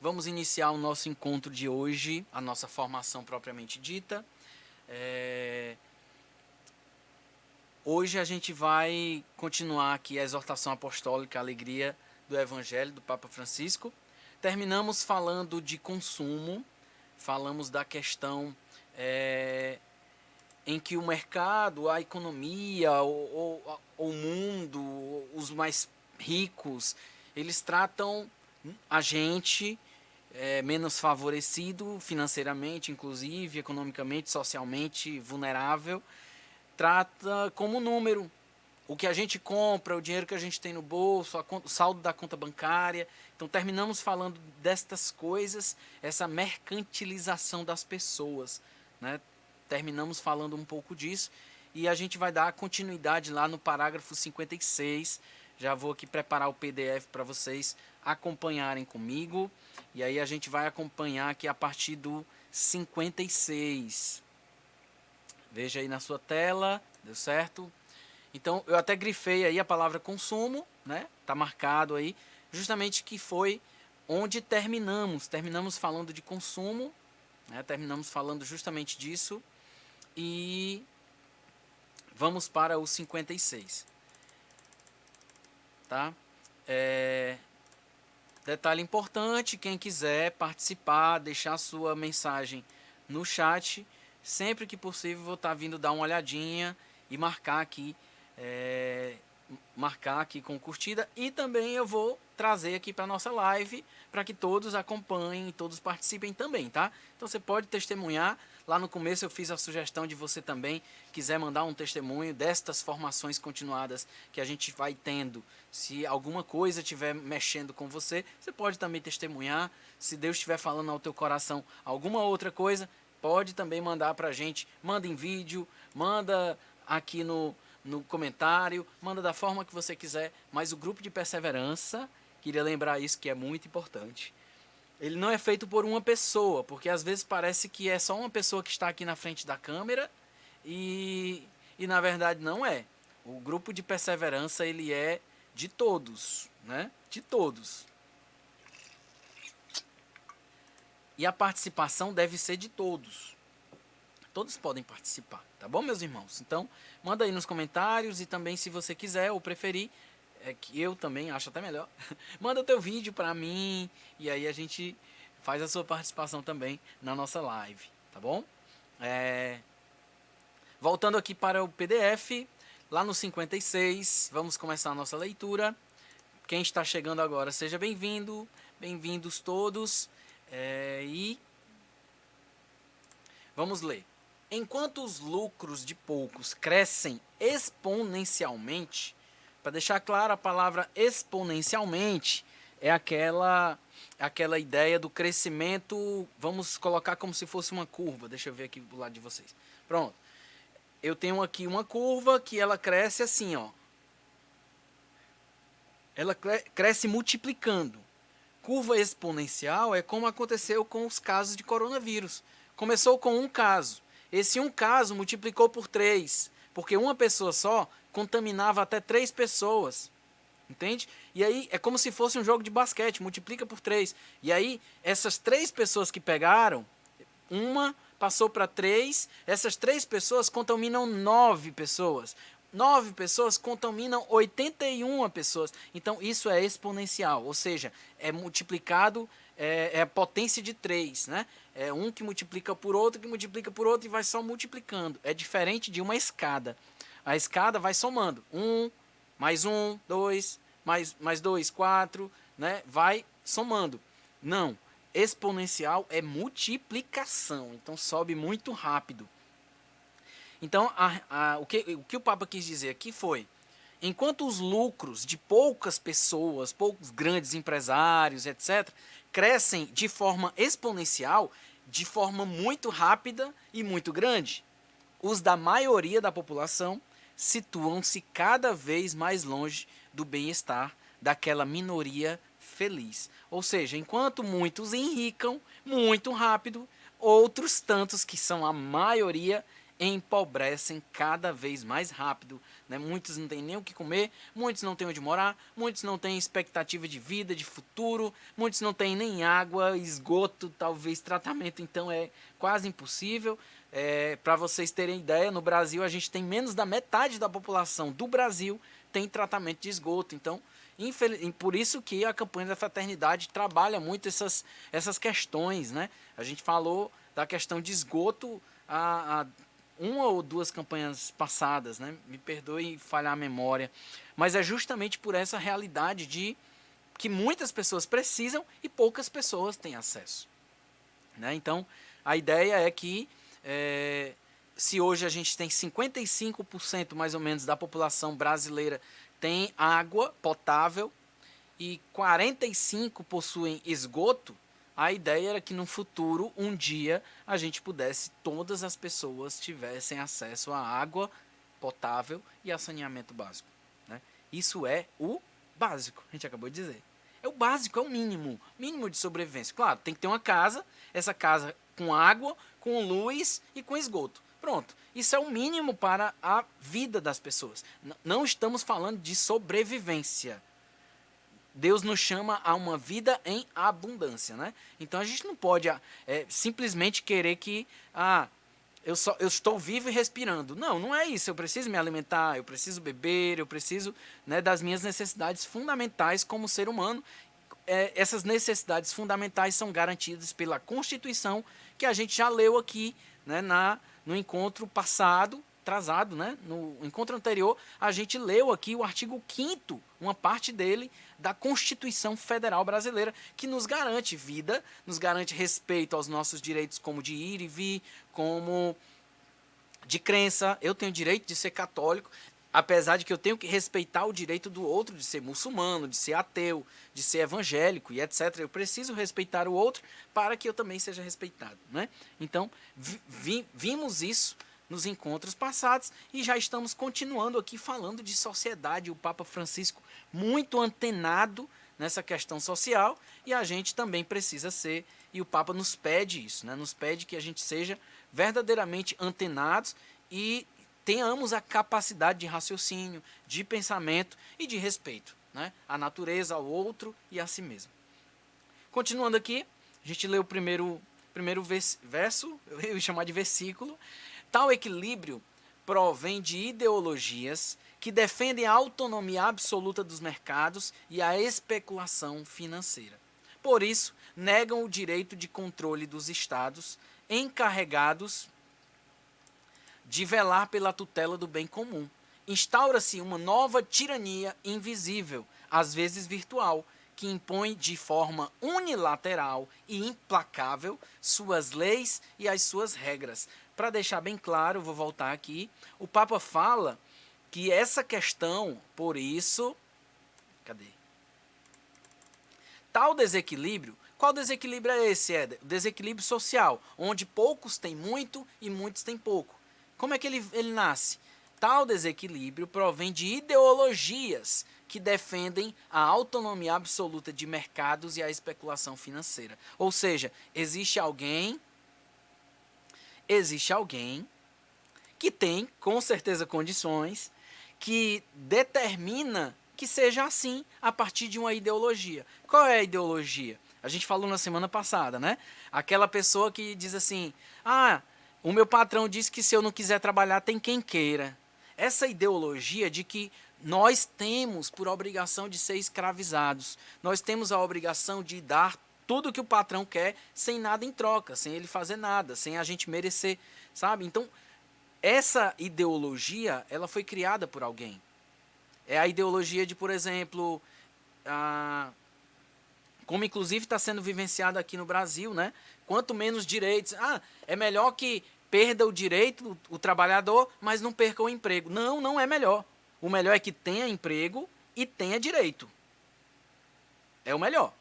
Vamos iniciar o nosso encontro de hoje, a nossa formação propriamente dita. Hoje a gente vai continuar aqui a exortação apostólica, a alegria do Evangelho do Papa Francisco. Terminamos falando de consumo, falamos da questão em que o mercado, a economia, o mundo, os mais ricos, eles tratam a gente menos favorecido financeiramente, inclusive, economicamente, socialmente vulnerável, trata como número. O que a gente compra, o dinheiro que a gente tem no bolso, o saldo da conta bancária. Então terminamos falando destas coisas, essa mercantilização das pessoas, né? Terminamos falando um pouco disso e a gente vai dar continuidade lá no parágrafo 56. Já vou aqui preparar o PDF para vocês acompanharem comigo. E aí a gente vai acompanhar aqui a partir do 56. Veja aí na sua tela, deu certo? Então, eu até grifei aí a palavra consumo, né? Tá marcado aí, justamente que foi onde terminamos. Terminamos falando de consumo, né? Terminamos falando justamente disso. E vamos para o 56. Tá? Detalhe importante, quem quiser participar, deixar sua mensagem no chat, sempre que possível vou estar vindo dar uma olhadinha e marcar aqui com curtida, e também eu vou trazer aqui para nossa live para que todos acompanhem, todos participem também, tá? Então você pode testemunhar. Lá no começo eu fiz a sugestão de você também quiser mandar um testemunho destas formações continuadas que a gente vai tendo. Se alguma coisa estiver mexendo com você, você pode também testemunhar. Se Deus estiver falando ao teu coração alguma outra coisa, pode também mandar para a gente. Manda em vídeo, manda aqui no comentário, manda da forma que você quiser, mas o grupo de perseverança, queria lembrar isso que é muito importante, ele não é feito por uma pessoa, porque às vezes parece que é só uma pessoa que está aqui na frente da câmera e na verdade não é. O grupo de perseverança ele é de todos, né? De todos. E a participação deve ser de todos. Todos podem participar, tá bom, meus irmãos? Então, manda aí nos comentários e também, se você quiser ou preferir, que eu também acho até melhor, manda o teu vídeo para mim e aí a gente faz a sua participação também na nossa live, tá bom? Voltando aqui para o PDF, lá no 56, vamos começar a nossa leitura. Quem está chegando agora, seja bem-vindo, bem-vindos todos, e vamos ler. Enquanto os lucros de poucos crescem exponencialmente, para deixar claro, a palavra exponencialmente é aquela ideia do crescimento, vamos colocar como se fosse uma curva. Deixa eu ver aqui do lado de vocês. Pronto. Eu tenho aqui uma curva que ela cresce assim, ó. Ela cresce multiplicando. Curva exponencial é como aconteceu com os casos de coronavírus. Começou com um caso. Esse um caso multiplicou por 3, porque uma pessoa só contaminava até 3 pessoas. Entende? E aí é como se fosse um jogo de basquete, multiplica por 3. E aí essas 3 pessoas que pegaram, uma passou para 3, essas 3 pessoas contaminam 9 pessoas. 9 pessoas contaminam 81 pessoas. Então isso é exponencial, ou seja, é multiplicado, é a potência de 3, né? É um que multiplica por outro, que multiplica por outro e vai só multiplicando. É diferente de uma escada. A escada vai somando. 1, 2, mais 2, 4, né? Vai somando. Não, exponencial é multiplicação, então sobe muito rápido. Então, o que o Papa quis dizer aqui foi, enquanto os lucros de poucas pessoas, poucos grandes empresários, etc., crescem de forma exponencial, de forma muito rápida e muito grande, os da maioria da população situam-se cada vez mais longe do bem-estar daquela minoria feliz. Ou seja, enquanto muitos enricam muito rápido, outros tantos, que são a maioria, empobrecem cada vez mais rápido né? Muitos não têm nem o que comer, muitos não têm onde morar, muitos não têm expectativa de vida, de futuro, muitos não têm nem água, esgoto, talvez tratamento, então é quase impossível. Para vocês terem ideia, no Brasil a gente tem menos da metade da população do Brasil tem tratamento de esgoto, então por isso que a campanha da fraternidade trabalha muito essas questões, né? A gente falou da questão de esgoto há uma ou duas campanhas passadas, né? Me perdoe falhar a memória, mas é justamente por essa realidade de que muitas pessoas precisam e poucas pessoas têm acesso, né? Então, a ideia é que se hoje a gente tem 55% mais ou menos da população brasileira tem água potável e 45% possuem esgoto, a ideia era que no futuro, um dia, a gente pudesse, todas as pessoas tivessem acesso à água potável e a saneamento básico, né? Isso é o básico, a gente acabou de dizer. É o básico, é o mínimo de sobrevivência. Claro, tem que ter uma casa, essa casa com água, com luz e com esgoto. Pronto, isso é o mínimo para a vida das pessoas. Não estamos falando de sobrevivência. Deus nos chama a uma vida em abundância, né? Então a gente não pode simplesmente querer que eu estou vivo e respirando. Não, não é isso. Eu preciso me alimentar, eu preciso beber, eu preciso, né, das minhas necessidades fundamentais como ser humano. Essas necessidades fundamentais são garantidas pela Constituição que a gente já leu aqui, né, no encontro passado, atrasado, né? No encontro anterior, a gente leu aqui o artigo 5º, uma parte dele, da Constituição Federal Brasileira, que nos garante vida, nos garante respeito aos nossos direitos como de ir e vir, como de crença. Eu tenho direito de ser católico, apesar de que eu tenho que respeitar o direito do outro de ser muçulmano, de ser ateu, de ser evangélico e etc. Eu preciso respeitar o outro para que eu também seja respeitado, né? Então, vimos isso nos encontros passados e já estamos continuando aqui falando de sociedade. O Papa Francisco muito antenado nessa questão social e a gente também precisa ser, e o Papa nos pede isso, né? Nos pede que a gente seja verdadeiramente antenados e tenhamos a capacidade de raciocínio, de pensamento e de respeito, né? À natureza, ao outro e a si mesmo. Continuando aqui, a gente lê o primeiro verso, eu ia chamar de versículo. Tal equilíbrio provém de ideologias que defendem a autonomia absoluta dos mercados e a especulação financeira. Por isso, negam o direito de controle dos estados encarregados de velar pela tutela do bem comum. Instaura-se uma nova tirania invisível, às vezes virtual, que impõe de forma unilateral e implacável suas leis e as suas regras. Para deixar bem claro, vou voltar aqui, o Papa fala que essa questão, por isso, tal desequilíbrio, qual desequilíbrio é esse, Éder? O desequilíbrio social, onde poucos têm muito e muitos têm pouco. Como é que ele nasce? Tal desequilíbrio provém de ideologias que defendem a autonomia absoluta de mercados e a especulação financeira. Ou seja, existe alguém que tem, com certeza, condições, que determina que seja assim a partir de uma ideologia. Qual é a ideologia? A gente falou na semana passada, né? Aquela pessoa que diz assim, o meu patrão disse que se eu não quiser trabalhar, tem quem queira. Essa ideologia de que nós temos por obrigação de ser escravizados, nós temos a obrigação de dar tudo que o patrão quer sem nada em troca, sem ele fazer nada, sem a gente merecer, sabe? Então, essa ideologia, ela foi criada por alguém. É a ideologia de, por exemplo, como inclusive está sendo vivenciado aqui no Brasil, né? Quanto menos direitos, é melhor que perda o direito, o trabalhador, mas não perca o emprego. Não, não é melhor. O melhor é que tenha emprego e tenha direito. É o melhor.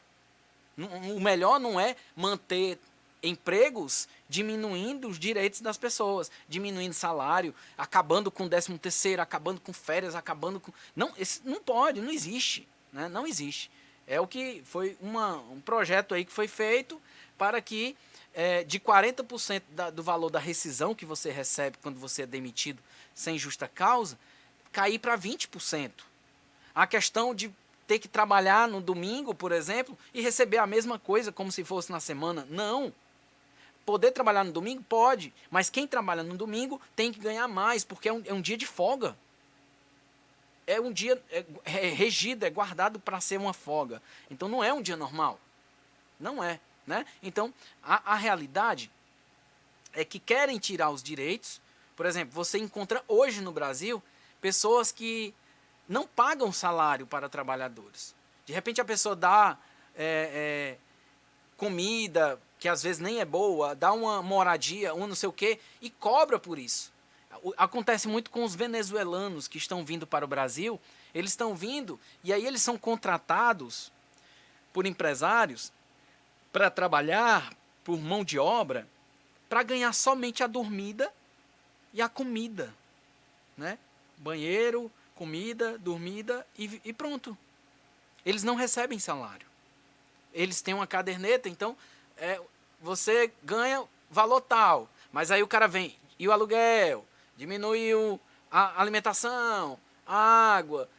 O melhor não é manter empregos diminuindo os direitos das pessoas, diminuindo salário, acabando com 13º, acabando com férias, acabando com... Não, não pode, não existe, né? Não existe. É o que foi um projeto aí que foi feito para que de 40% do valor da rescisão que você recebe quando você é demitido sem justa causa, cair para 20%. A questão de ter que trabalhar no domingo, por exemplo, e receber a mesma coisa como se fosse na semana. Não. Poder trabalhar no domingo? Pode. Mas quem trabalha no domingo tem que ganhar mais, porque é um dia de folga. É um dia regido, é guardado para ser uma folga. Então não é um dia normal. Não é. Né? Então, a realidade é que querem tirar os direitos. Por exemplo, você encontra hoje no Brasil pessoas que não pagam salário para trabalhadores. De repente a pessoa dá comida, que às vezes nem é boa, dá uma moradia, não sei o quê, e cobra por isso. Acontece muito com os venezuelanos que estão vindo para o Brasil. Eles estão vindo e aí eles são contratados por empresários para trabalhar por mão de obra para ganhar somente a dormida e a comida, né? Banheiro, comida, dormida e pronto. Eles não recebem salário. Eles têm uma caderneta, então você ganha valor tal, mas aí o cara vem, e o aluguel, diminuiu a alimentação, a água,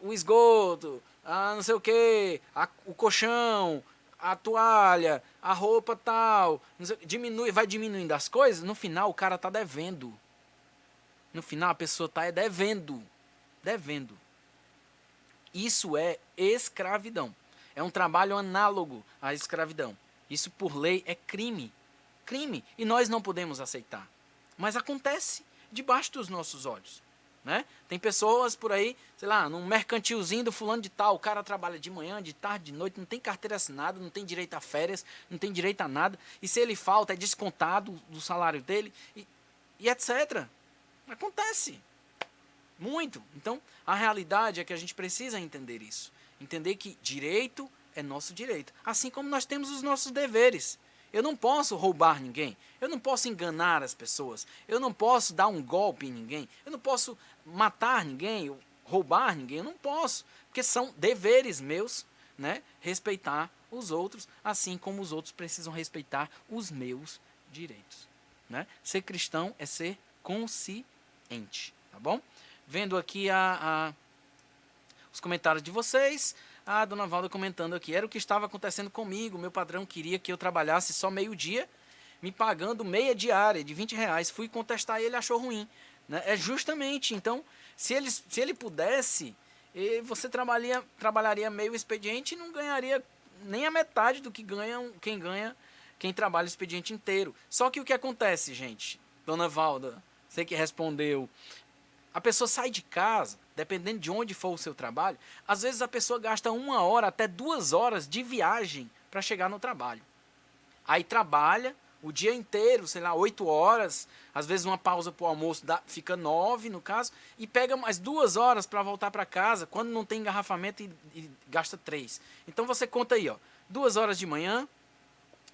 o esgoto, não sei o que, o colchão, a toalha, a roupa tal, diminui, vai diminuindo as coisas, no final o cara está devendo. No final a pessoa está devendo. Devendo. Isso é escravidão. É um trabalho análogo à escravidão. Isso por lei é crime. Crime. E nós não podemos aceitar. Mas acontece debaixo dos nossos olhos. Né? Tem pessoas por aí, sei lá, num mercantilzinho do fulano de tal, o cara trabalha de manhã, de tarde, de noite, não tem carteira assinada, não tem direito a férias, não tem direito a nada, e se ele falta é descontado do salário dele, e etc. Acontece. Muito. Então, a realidade é que a gente precisa entender isso. Entender que direito é nosso direito. Assim como nós temos os nossos deveres. Eu não posso roubar ninguém. Eu não posso enganar as pessoas. Eu não posso dar um golpe em ninguém. Eu não posso matar ninguém, roubar ninguém. Eu não posso. Porque são deveres meus, né? Respeitar os outros, assim como os outros precisam respeitar os meus direitos. Né? Ser cristão é ser consciente. Tá bom? Vendo aqui os comentários de vocês, a dona Valda comentando aqui, era o que estava acontecendo comigo, meu patrão queria que eu trabalhasse só meio-dia, me pagando meia diária de R$20, fui contestar e ele achou ruim. Né? É justamente, então, se ele pudesse, você trabalharia meio expediente e não ganharia nem a metade do que quem trabalha o expediente inteiro. Só que o que acontece, gente, dona Valda, você que respondeu, a pessoa sai de casa, dependendo de onde for o seu trabalho, às vezes a pessoa gasta 1 hora até 2 horas de viagem para chegar no trabalho. Aí trabalha o dia inteiro, sei lá, 8 horas, às vezes uma pausa para o almoço fica 9 no caso, e pega mais 2 horas para voltar para casa, quando não tem engarrafamento e gasta 3. Então você conta aí, 2 horas de manhã,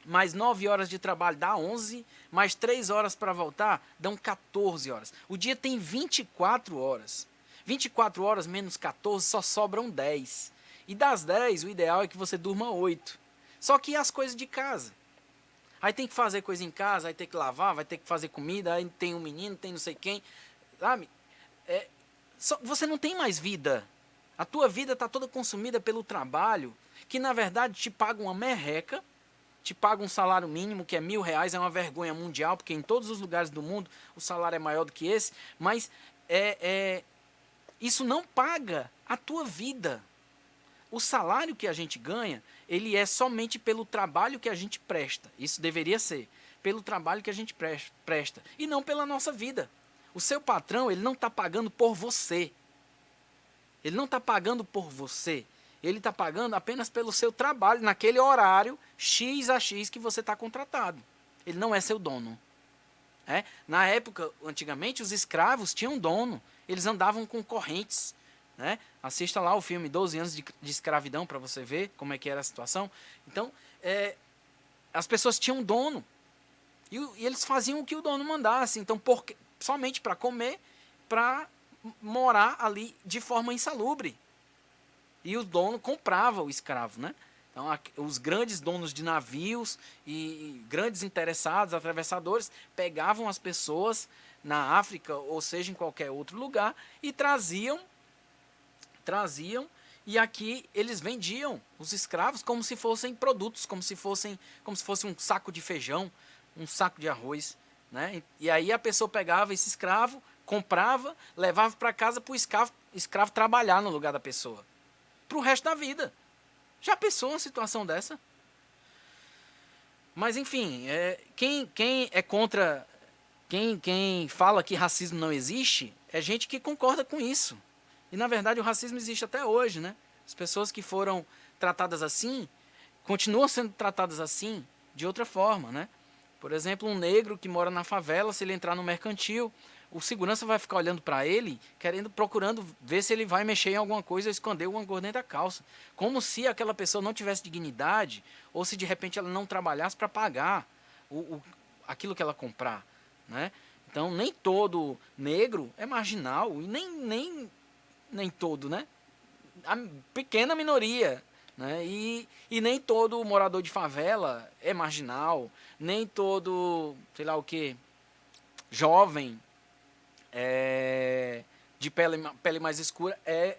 mais 9 horas de trabalho dá 11, mais 3 horas para voltar dão 14 horas. O dia tem 24 horas. 24 horas menos 14 só sobram 10. E das 10, o ideal é que você durma 8. Só que as coisas de casa. Aí tem que fazer coisa em casa, aí tem que lavar, vai ter que fazer comida, aí tem um menino, tem não sei quem. Sabe? Você não tem mais vida. A tua vida está toda consumida pelo trabalho, que na verdade te paga uma merreca, te paga um salário mínimo, que é R$1.000, é uma vergonha mundial, porque em todos os lugares do mundo o salário é maior do que esse, mas isso não paga a tua vida. O salário que a gente ganha, ele é somente pelo trabalho que a gente presta. Isso deveria ser, pelo trabalho que a gente presta, e não pela nossa vida. O seu patrão, ele não está pagando por você. Ele não está pagando por você. Ele está pagando apenas pelo seu trabalho, naquele horário, X a X que você está contratado. Ele não é seu dono. Na época, antigamente, os escravos tinham dono. Eles andavam com correntes. Né? Assista lá o filme 12 anos de escravidão para você ver como é que era a situação. Então, as pessoas tinham dono. E eles faziam o que o dono mandasse. Então, somente para comer, para morar ali de forma insalubre. E o dono comprava o escravo, né? Então, os grandes donos de navios e grandes interessados, atravessadores, pegavam as pessoas na África, ou seja, em qualquer outro lugar, e traziam, e aqui eles vendiam os escravos como se fossem produtos, como se fosse um saco de feijão, um saco de arroz, né? E aí a pessoa pegava esse escravo, comprava, levava para casa para o escravo trabalhar no lugar da pessoa, para o resto da vida. Já pensou uma situação dessa? Mas enfim, quem é contra, quem fala que racismo não existe, é gente que concorda com isso. E na verdade o racismo existe até hoje, né? As pessoas que foram tratadas assim, continuam sendo tratadas assim de outra forma, né? Por exemplo, um negro que mora na favela, se ele entrar no mercantil, o segurança vai ficar olhando para ele, procurando ver se ele vai mexer em alguma coisa ou esconder alguma coisa dentro da calça. Como se aquela pessoa não tivesse dignidade, ou se de repente ela não trabalhasse para pagar aquilo que ela comprar, né? Então, nem todo negro é marginal, e nem todo, né? A pequena minoria, né? E nem todo morador de favela é marginal, nem todo, sei lá o que, jovem de pele mais escura é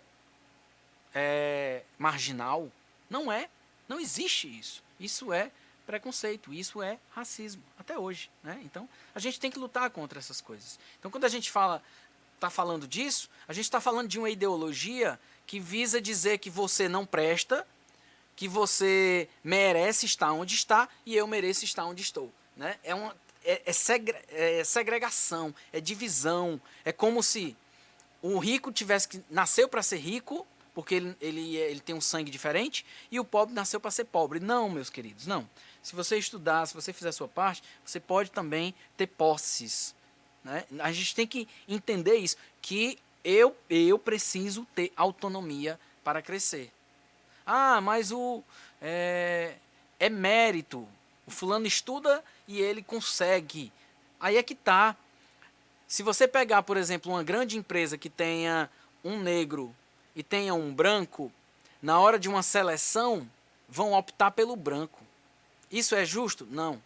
marginal. Não é. Não existe isso. Isso é preconceito, isso é racismo, até hoje, né? Então, a gente tem que lutar contra essas coisas. Então, quando a gente está falando disso, a gente está falando de uma ideologia que visa dizer que você não presta, que você merece estar onde está e eu mereço estar onde estou, né? É segregação, é divisão, é como se o rico nasceu para ser rico, porque ele tem um sangue diferente, e o pobre nasceu para ser pobre. Não, meus queridos, não. Se você estudar, se você fizer a sua parte, você pode também ter posses, né? A gente tem que entender isso, que eu preciso ter autonomia para crescer. Ah, mas é mérito. O fulano estuda e ele consegue. Aí é que tá. Se você pegar, por exemplo, uma grande empresa que tenha um negro e tenha um branco, na hora de uma seleção, vão optar pelo branco. Isso é justo? Não.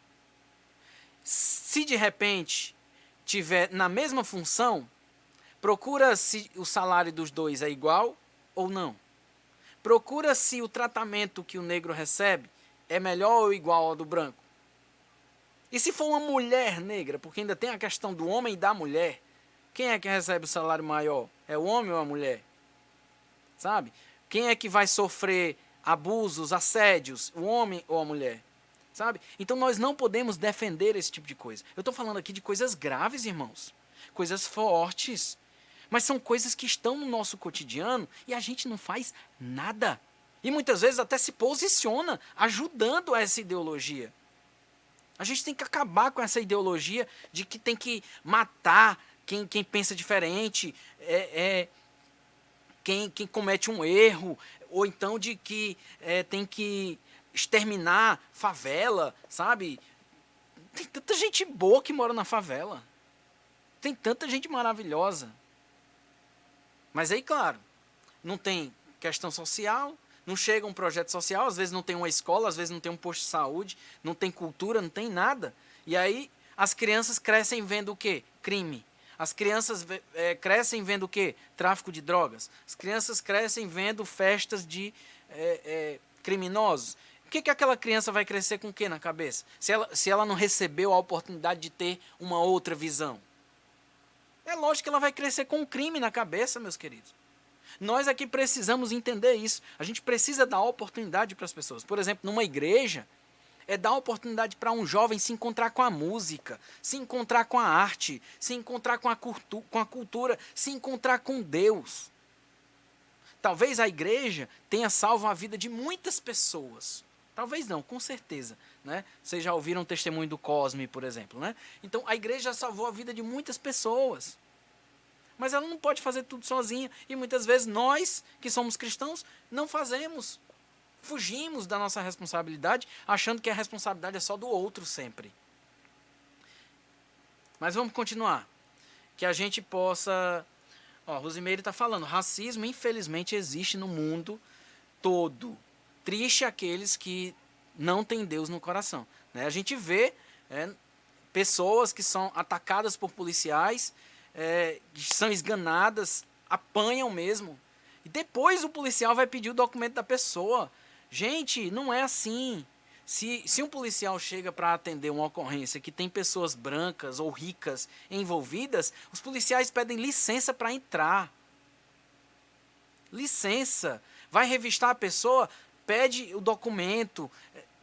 Se de repente tiver na mesma função, procura se o salário dos dois é igual ou não. Procura se o tratamento que o negro recebe é melhor ou igual ao do branco. E se for uma mulher negra, porque ainda tem a questão do homem e da mulher, quem é que recebe o salário maior? É o homem ou a mulher? Sabe? Quem é que vai sofrer abusos, assédios? O homem ou a mulher? Sabe? Então nós não podemos defender esse tipo de coisa. Eu estou falando aqui de coisas graves, irmãos. Coisas fortes. Mas são coisas que estão no nosso cotidiano e a gente não faz nada. E muitas vezes até se posiciona ajudando essa ideologia. A gente tem que acabar com essa ideologia de que tem que matar quem pensa diferente, quem comete um erro, ou então de que tem que exterminar favela, sabe? Tem tanta gente boa que mora na favela. Tem tanta gente maravilhosa. Mas aí, claro, não tem questão social, não chega um projeto social, às vezes não tem uma escola, às vezes não tem um posto de saúde, não tem cultura, não tem nada. E aí as crianças crescem vendo o quê? Crime. As crianças crescem vendo o quê? Tráfico de drogas. As crianças crescem vendo festas de criminosos. O que aquela criança vai crescer com o quê na cabeça? Se ela não recebeu a oportunidade de ter uma outra visão. É lógico que ela vai crescer com um crime na cabeça, meus queridos. Nós aqui precisamos entender isso. A gente precisa dar oportunidade para as pessoas. Por exemplo, numa igreja, dar oportunidade para um jovem se encontrar com a música, se encontrar com a arte, se encontrar com a cultura, se encontrar com Deus. Talvez a igreja tenha salvo a vida de muitas pessoas. Talvez não, com certeza. Né? Vocês já ouviram o testemunho do Cosme, por exemplo. Né? Então, a igreja salvou a vida de muitas pessoas. Mas ela não pode fazer tudo sozinha. E muitas vezes nós, que somos cristãos, não fazemos. Fugimos da nossa responsabilidade, achando que a responsabilidade é só do outro sempre. Mas vamos continuar. Que a gente possa... Rosimeire está falando, racismo infelizmente existe no mundo todo. Triste aqueles que não têm Deus no coração. Né? A gente vê pessoas que são atacadas por policiais, são esganadas, apanham mesmo. E depois o policial vai pedir o documento da pessoa. Gente, não é assim. Se um policial chega para atender uma ocorrência que tem pessoas brancas ou ricas envolvidas, os policiais pedem licença para entrar. Licença. Vai revistar a pessoa, pede o documento,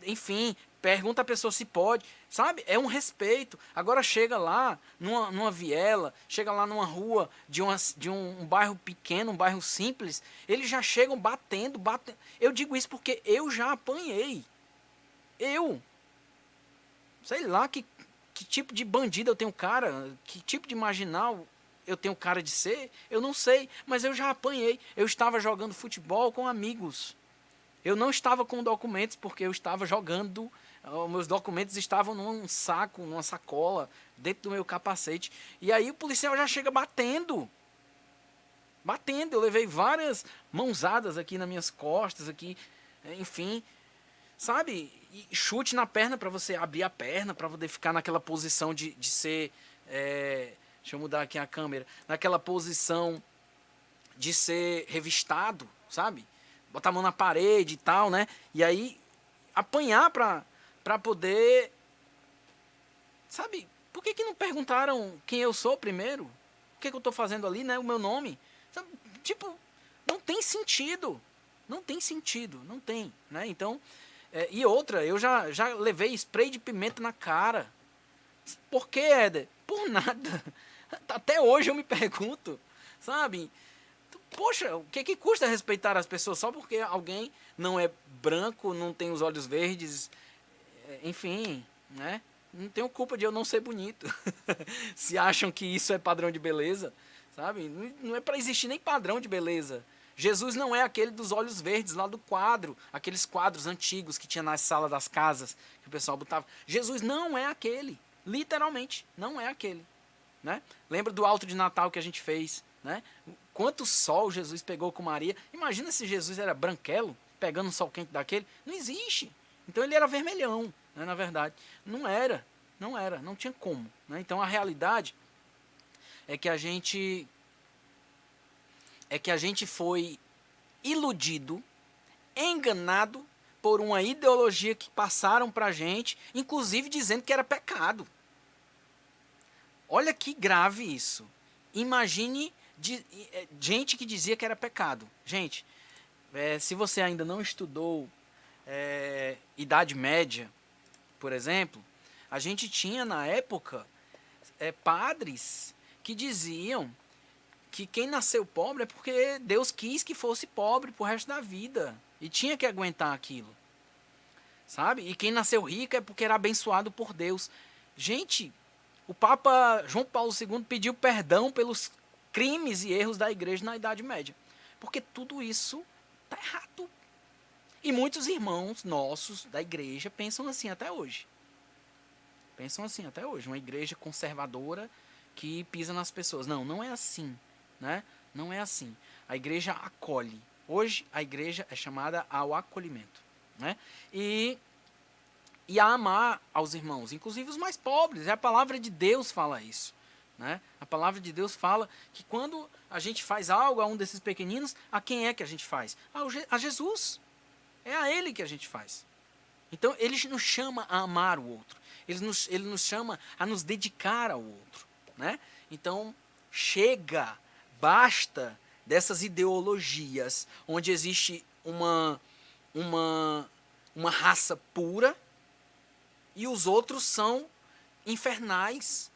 enfim, pergunta a pessoa se pode, sabe? É um respeito. Agora chega lá numa viela, chega lá numa rua de um bairro pequeno, um bairro simples, eles já chegam batendo. Eu digo isso porque eu já apanhei. Sei lá que tipo de bandido eu tenho cara, que tipo de marginal eu tenho cara de ser, eu não sei, mas eu já apanhei. Eu estava jogando futebol com amigos. Eu não estava com documentos porque eu estava jogando, meus documentos estavam num saco, numa sacola, dentro do meu capacete. E aí o policial já chega batendo. Eu levei várias mãozadas aqui nas minhas costas, aqui, enfim, sabe? E chute na perna para você abrir a perna, para poder ficar naquela posição de ser... deixa eu mudar aqui a câmera. Naquela posição de ser revistado, sabe? Botar a mão na parede e tal, né? E aí apanhar pra poder... Sabe? Por que não perguntaram quem eu sou primeiro? O que eu tô fazendo ali, né? O meu nome. Sabe? Tipo, não tem sentido. Não tem, né? Então, e outra, eu já levei spray de pimenta na cara. Por que, Éder? Por nada. Até hoje eu me pergunto, sabe? Poxa, o que custa respeitar as pessoas só porque alguém não é branco, não tem os olhos verdes, enfim, né? Não tenho culpa de eu não ser bonito. Se acham que isso é padrão de beleza, sabe? Não é para existir nem padrão de beleza. Jesus não é aquele dos olhos verdes lá do quadro, aqueles quadros antigos que tinha nas salas das casas, que o pessoal botava. Jesus não é aquele, literalmente, não é aquele. Né? Lembra do alto de Natal que a gente fez, né? Quanto sol Jesus pegou com Maria. Imagina se Jesus era branquelo, pegando um sol quente daquele. Não existe. Então ele era vermelhão, né, na verdade. Não tinha como. Né? Então a realidade é que a gente foi iludido, enganado por uma ideologia que passaram pra gente, inclusive dizendo que era pecado. Olha que grave isso. Imagine gente que dizia que era pecado. Gente, se você ainda não estudou Idade Média, por exemplo, a gente tinha na época padres que diziam que quem nasceu pobre é porque Deus quis que fosse pobre pro resto da vida. E tinha que aguentar aquilo. Sabe? E quem nasceu rico é porque era abençoado por Deus. Gente... O Papa João Paulo II pediu perdão pelos crimes e erros da igreja na Idade Média. Porque tudo isso está errado. E muitos irmãos nossos da igreja pensam assim até hoje. Uma igreja conservadora que pisa nas pessoas. Não é assim. Né? Não é assim. A igreja acolhe. Hoje a igreja é chamada ao acolhimento. Né? E a amar aos irmãos, inclusive os mais pobres. A palavra de Deus fala isso. Né? A palavra de Deus fala que quando a gente faz algo a um desses pequeninos, a quem é que a gente faz? A Jesus. É a Ele que a gente faz. Então, Ele nos chama a amar o outro. Ele nos chama a nos dedicar ao outro. Né? Então, chega, basta dessas ideologias onde existe uma raça pura e os outros são infernais.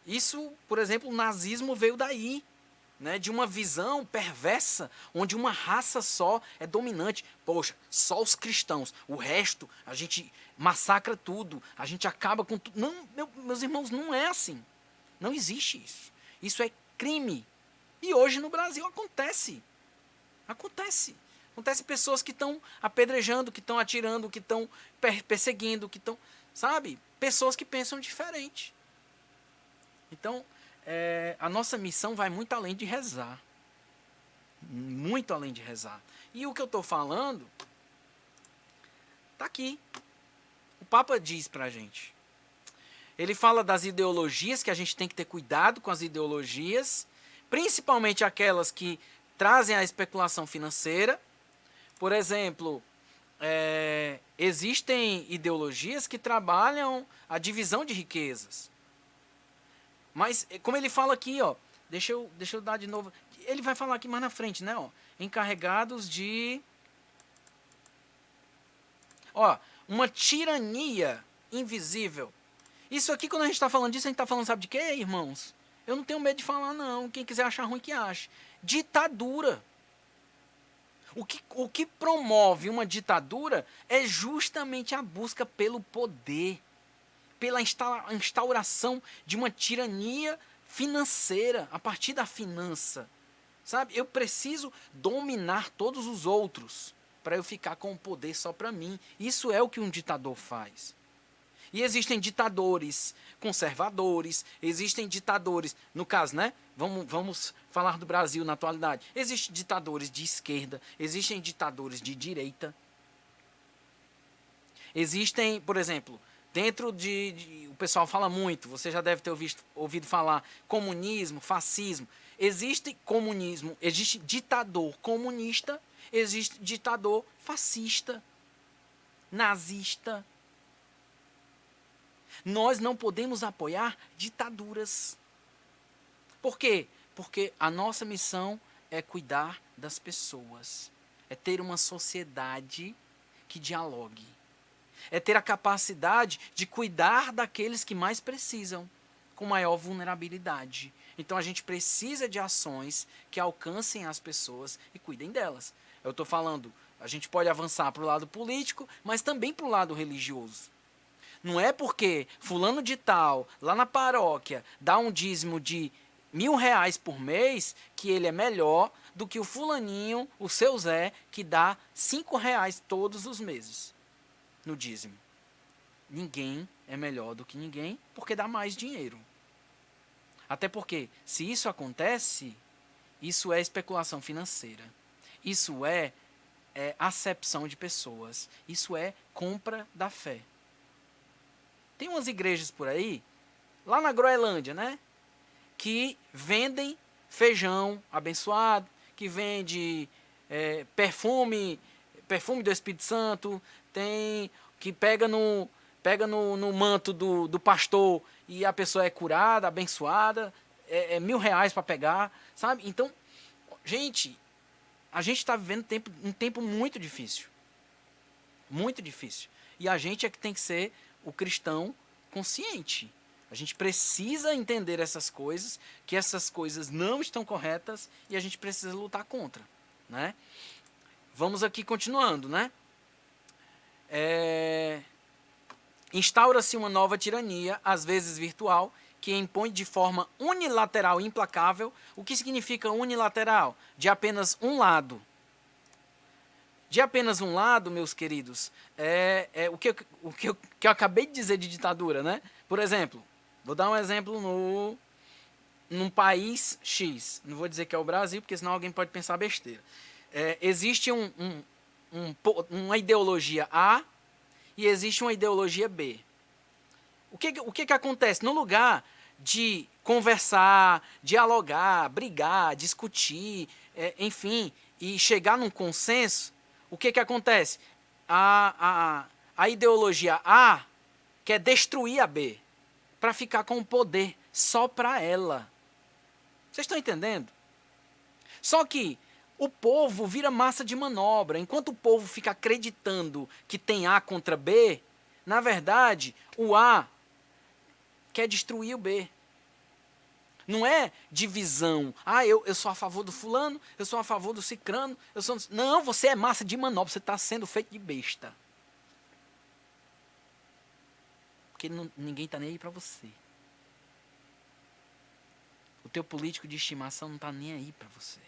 Isso, por exemplo, o nazismo veio daí, né, de uma visão perversa, onde uma raça só é dominante. Poxa, só os cristãos, o resto a gente massacra tudo, a gente acaba com tudo. Não, meus irmãos, não é assim. Não existe isso. Isso é crime. E hoje no Brasil acontece. Acontece pessoas que estão apedrejando, que estão atirando, que estão perseguindo, que estão, sabe? Pessoas que pensam diferente. Então, a nossa missão vai muito além de rezar. Muito além de rezar. E o que eu estou falando está aqui. O Papa diz para a gente. Ele fala das ideologias, que a gente tem que ter cuidado com as ideologias, principalmente aquelas que trazem a especulação financeira. Por exemplo, existem ideologias que trabalham a divisão de riquezas. Mas, como ele fala aqui, ó, deixa eu dar de novo. Ele vai falar aqui mais na frente, né? Ó, encarregados de... Ó, uma tirania invisível. Isso aqui, quando a gente está falando disso, a gente está falando, sabe de quê, irmãos? Eu não tenho medo de falar, não. Quem quiser achar ruim, que ache. Ditadura. O que promove uma ditadura é justamente a busca pelo poder, pela instauração de uma tirania financeira, a partir da finança. Sabe? Eu preciso dominar todos os outros para eu ficar com o poder só para mim. Isso é o que um ditador faz. E existem ditadores conservadores, existem ditadores, no caso, né? Vamos falar do Brasil na atualidade. Existem ditadores de esquerda, existem ditadores de direita. Existem, por exemplo, dentro o pessoal fala muito, você já deve ter ouvido falar, comunismo, fascismo. Existe comunismo, existe ditador comunista, existe ditador fascista, nazista. Nós não podemos apoiar ditaduras. Por quê? Porque a nossa missão é cuidar das pessoas. É ter uma sociedade que dialogue. É ter a capacidade de cuidar daqueles que mais precisam, com maior vulnerabilidade. Então a gente precisa de ações que alcancem as pessoas e cuidem delas. Eu estou falando, a gente pode avançar para o lado político, mas também para o lado religioso. Não é porque fulano de tal, lá na paróquia, dá um dízimo de R$ 1.000 por mês, que ele é melhor do que o fulaninho, o seu Zé, que dá R$ 5 todos os meses no dízimo. Ninguém é melhor do que ninguém, porque dá mais dinheiro. Até porque, se isso acontece, isso é especulação financeira. Isso é acepção de pessoas. Isso é compra da fé. Tem umas igrejas por aí, lá na Groenlândia, né? Que vendem feijão abençoado, que vende perfume do Espírito Santo, tem que pega no manto do pastor e a pessoa é curada, abençoada, é R$ 1.000 para pegar, sabe? Então, gente, a gente está vivendo um tempo muito difícil. Muito difícil. E a gente é que tem que ser o cristão consciente. A gente precisa entender essas coisas, que essas coisas não estão corretas e a gente precisa lutar contra, né? Vamos aqui continuando, né? Instaura-se uma nova tirania, às vezes virtual, que impõe de forma unilateral e implacável. O que significa unilateral? De apenas um lado. De apenas um lado, meus queridos, o que eu acabei de dizer de ditadura, né? Por exemplo, vou dar um exemplo num país X. Não vou dizer que é o Brasil, porque senão alguém pode pensar besteira. Existe uma ideologia A e existe uma ideologia B. O que acontece? No lugar de conversar, dialogar, brigar, discutir, enfim, e chegar num consenso, o que acontece? A ideologia A quer destruir a B para ficar com o poder só para ela. Vocês estão entendendo? Só que o povo vira massa de manobra. Enquanto o povo fica acreditando que tem A contra B, na verdade, o A quer destruir o B. Não é divisão. Eu sou a favor do fulano, eu sou a favor do cicrano. Não, você é massa de manobra, você está sendo feito de besta. Porque ninguém está nem aí para você. O teu político de estimação não está nem aí para você.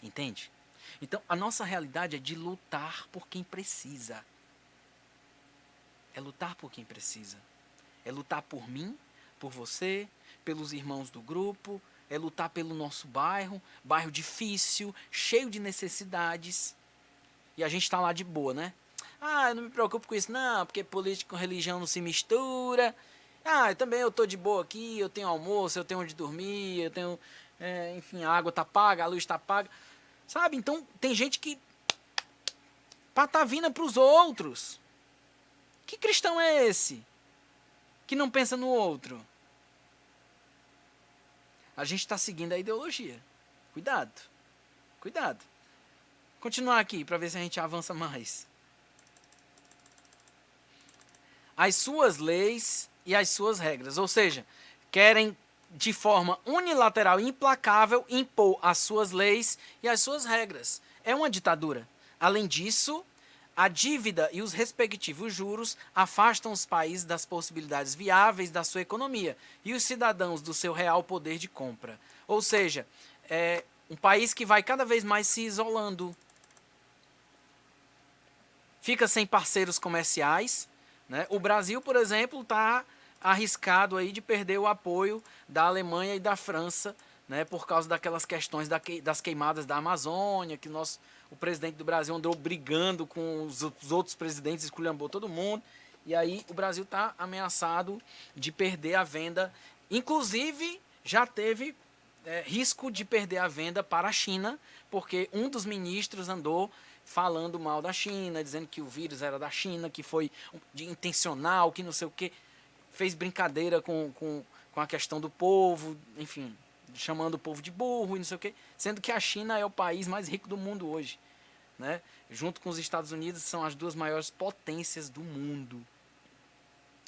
Entende? Então, a nossa realidade é de lutar por quem precisa. É lutar por quem precisa. É lutar por mim, por você, pelos irmãos do grupo, é lutar pelo nosso bairro difícil, cheio de necessidades. E a gente está lá de boa, né? Ah, eu não me preocupo com isso não, porque política com religião não se mistura. Ah, eu tô de boa aqui, eu tenho almoço, eu tenho onde dormir, eu tenho, enfim, a água tá paga, a luz tá paga. Sabe? Então, tem gente que patavina pros outros. Que cristão é esse? Que não pensa no outro? A gente está seguindo a ideologia. Cuidado. Cuidado. Continuar aqui para ver se a gente avança mais. As suas leis e as suas regras. Ou seja, querem de forma unilateral e implacável impor as suas leis e as suas regras. É uma ditadura. Além disso, a dívida e os respectivos juros afastam os países das possibilidades viáveis da sua economia e os cidadãos do seu real poder de compra. Ou seja, é um país que vai cada vez mais se isolando. Fica sem parceiros comerciais, né? O Brasil, por exemplo, está arriscado aí de perder o apoio da Alemanha e da França, né, por causa daquelas questões das queimadas da Amazônia, que o presidente do Brasil andou brigando com os outros presidentes, esculhambou todo mundo, e aí o Brasil está ameaçado de perder a venda. Inclusive, já teve risco de perder a venda para a China, porque um dos ministros andou falando mal da China, dizendo que o vírus era da China, que foi intencional, que não sei o quê. Fez brincadeira com a questão do povo, enfim, chamando o povo de burro e não sei o quê, sendo que a China é o país mais rico do mundo hoje, né? Junto com os Estados Unidos, são as duas maiores potências do mundo.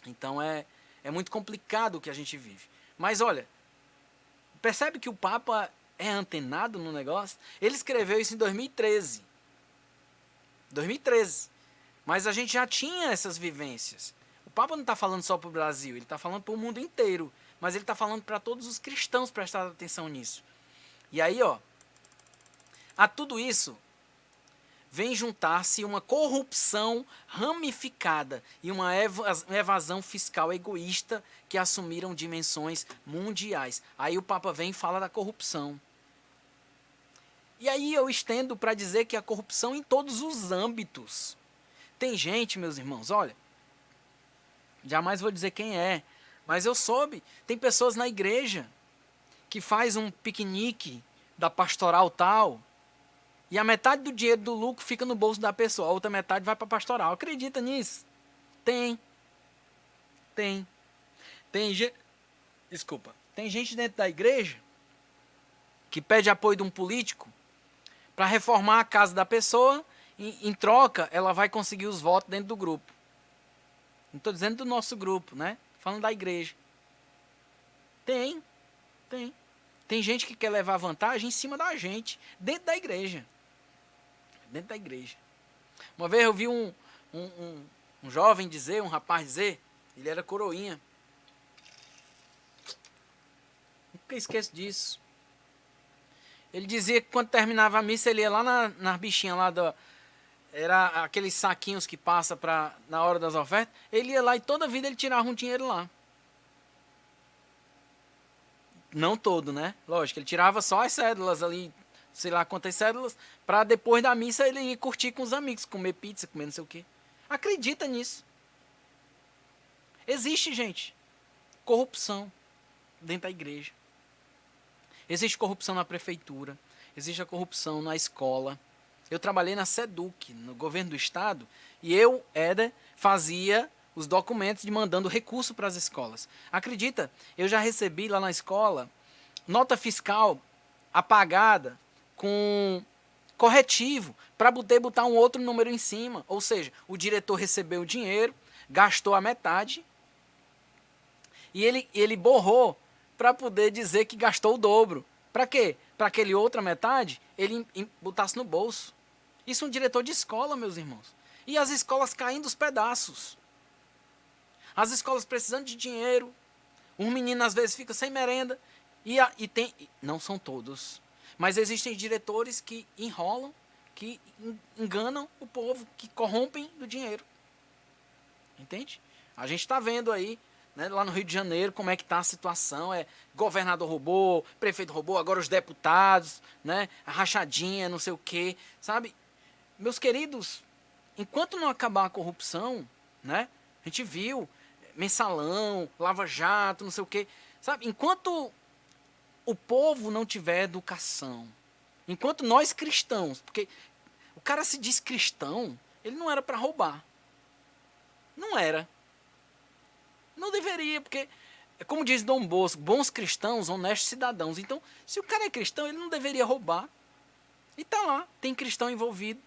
Então é muito complicado o que a gente vive. Mas olha, percebe que o Papa é antenado no negócio? Ele escreveu isso em 2013. 2013. Mas a gente já tinha essas vivências. O Papa não está falando só para o Brasil, ele está falando para o mundo inteiro. Mas ele está falando para todos os cristãos prestar atenção nisso. E aí, ó, a tudo isso vem juntar-se uma corrupção ramificada e uma evasão fiscal egoísta que assumiram dimensões mundiais. Aí o Papa vem e fala da corrupção. E aí eu estendo para dizer que a corrupção em todos os âmbitos. Tem gente, meus irmãos, olha, jamais vou dizer quem é, mas eu soube, tem pessoas na igreja que faz um piquenique da pastoral tal, e a metade do dinheiro do lucro fica no bolso da pessoa, a outra metade vai para a pastoral. Acredita nisso? Tem. Desculpa. Tem gente dentro da igreja que pede apoio de um político para reformar a casa da pessoa e, em troca, ela vai conseguir os votos dentro do grupo. Não estou dizendo do nosso grupo, né? Falando da igreja. Tem. Tem gente que quer levar vantagem em cima da gente, dentro da igreja. Uma vez eu vi um jovem dizer, um rapaz dizer, ele era coroinha. Nunca esqueço disso. Ele dizia que quando terminava a missa, ele ia lá nas bichinhas lá era aqueles saquinhos que passa na hora das ofertas. Ele ia lá e toda vida ele tirava um dinheiro lá. Não todo, né? Lógico, ele tirava só as cédulas ali, sei lá quantas cédulas, para depois da missa ele ir curtir com os amigos, comer pizza, comer não sei o quê. Acredita nisso. Existe, gente, corrupção dentro da igreja. Existe corrupção na prefeitura. Existe a corrupção na escola. Eu trabalhei na SEDUC, no governo do estado, e eu, Éder, fazia os documentos de mandando recurso para as escolas. Acredita, eu já recebi lá na escola nota fiscal apagada com corretivo para poder botar um outro número em cima. Ou seja, o diretor recebeu o dinheiro, gastou a metade e ele borrou para poder dizer que gastou o dobro. Para quê? Para aquele outra metade ele botasse no bolso. Isso é um diretor de escola, meus irmãos. E as escolas caindo os pedaços. As escolas precisando de dinheiro. Um menino às vezes fica sem merenda. E tem, não são todos, mas existem diretores que enrolam, que enganam o povo, que corrompem do dinheiro. Entende? A gente está vendo aí, né, lá no Rio de Janeiro, como é que está a situação. Governador roubou, prefeito roubou, agora os deputados, né, a rachadinha, não sei o quê, sabe? Meus queridos, enquanto não acabar a corrupção, né? A gente viu mensalão, lava-jato, não sei o quê. Sabe? Enquanto o povo não tiver educação, enquanto nós cristãos, porque o cara se diz cristão, ele não era para roubar. Não era. Não deveria, porque, como diz Dom Bosco, bons cristãos, honestos cidadãos. Então, se o cara é cristão, ele não deveria roubar. E tá lá, tem cristão envolvido,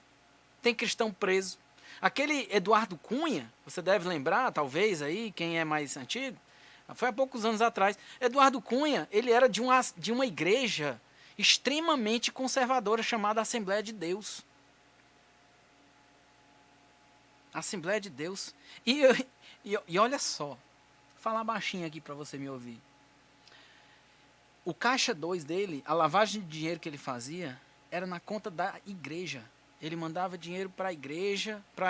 tem cristão preso. Aquele Eduardo Cunha, você deve lembrar, talvez, aí, quem é mais antigo, foi há poucos anos atrás. Eduardo Cunha, ele era de uma igreja extremamente conservadora chamada Assembleia de Deus. Assembleia de Deus. E olha só, vou falar baixinho aqui para você me ouvir. O caixa 2 dele, a lavagem de dinheiro que ele fazia, era na conta da igreja. Ele mandava dinheiro para a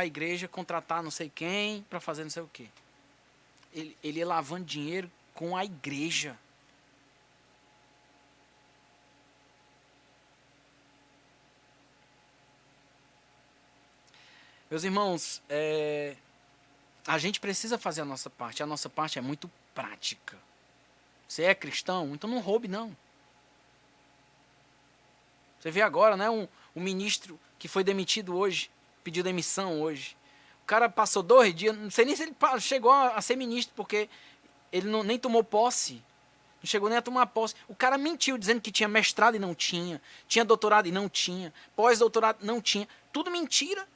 igreja contratar não sei quem, para fazer não sei o quê. Ele ia lavando dinheiro com a igreja. Meus irmãos, a gente precisa fazer a nossa parte. A nossa parte é muito prática. Você é cristão? Então não roube, não. Você vê agora, né, um ministro que foi demitido hoje, pediu demissão hoje. O cara passou 2 dias, não sei nem se ele chegou a ser ministro, porque ele nem tomou posse. Não chegou nem a tomar posse. O cara mentiu, dizendo que tinha mestrado e não tinha, tinha doutorado e não tinha, pós-doutorado não tinha. Tudo mentira.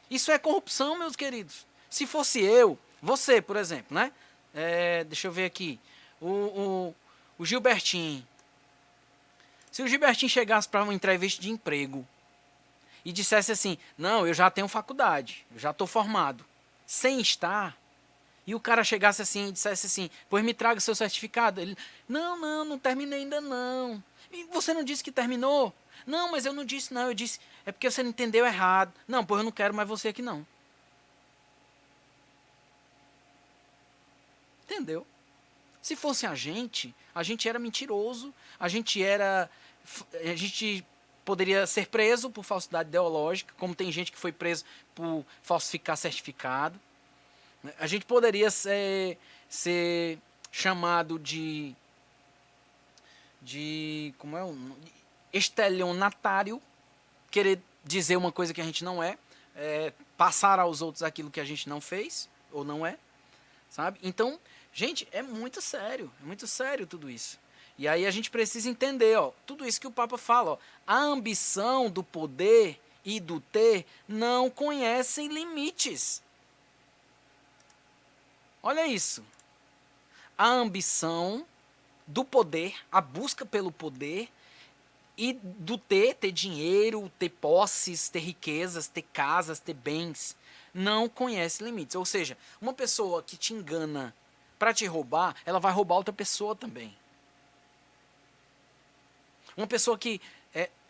Isso é corrupção, meus queridos. Se fosse eu, você, por exemplo, né? Deixa eu ver aqui. O Gilbertinho. Se o Gilbertinho chegasse para uma entrevista de emprego e dissesse assim, não, eu já tenho faculdade, eu já estou formado, sem estar, e o cara chegasse assim e dissesse assim, pois me traga seu certificado. Ele, não terminei ainda não. E você não disse que terminou? Não, mas eu não disse não, eu disse, é porque você não entendeu errado. Não, pois eu não quero mais você aqui não. Entendeu? Se fosse a gente era mentiroso, a gente poderia ser preso por falsidade ideológica, como tem gente que foi preso por falsificar certificado. A gente poderia ser chamado de como é o nome? Estelionatário, querer dizer uma coisa que a gente não passar aos outros aquilo que a gente não fez ou não é, sabe? Então, gente, é muito sério tudo isso. E aí a gente precisa entender, ó, tudo isso que o Papa fala, ó, a ambição do poder e do ter não conhecem limites. Olha isso. A ambição do poder, a busca pelo poder e do ter dinheiro, ter posses, ter riquezas, ter casas, ter bens, não conhece limites. Ou seja, uma pessoa que te engana para te roubar, ela vai roubar outra pessoa também. Uma pessoa que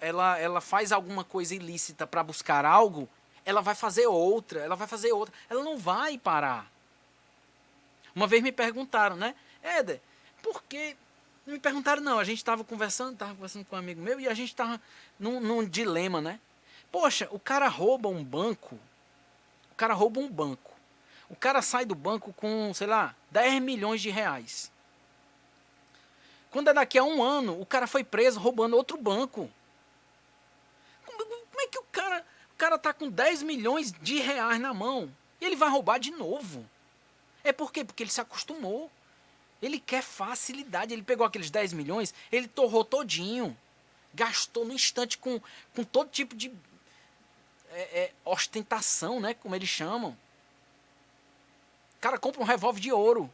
ela faz alguma coisa ilícita para buscar algo, ela vai fazer outra, ela não vai parar. Uma vez me perguntaram, né? Éder, por que... Não me perguntaram não, a gente estava conversando com um amigo meu e a gente estava num dilema, né? Poxa, o cara rouba um banco, o cara sai do banco com, sei lá, 10 milhões de reais. Quando é daqui a 1 ano, o cara foi preso roubando outro banco. Como é que o cara tá com 10 milhões de reais na mão e ele vai roubar de novo? É por quê? Porque ele se acostumou. Ele quer facilidade. Ele pegou aqueles 10 milhões, ele torrou todinho. Gastou no instante com todo tipo de ostentação, né? Como eles chamam. O cara compra um revólver de ouro.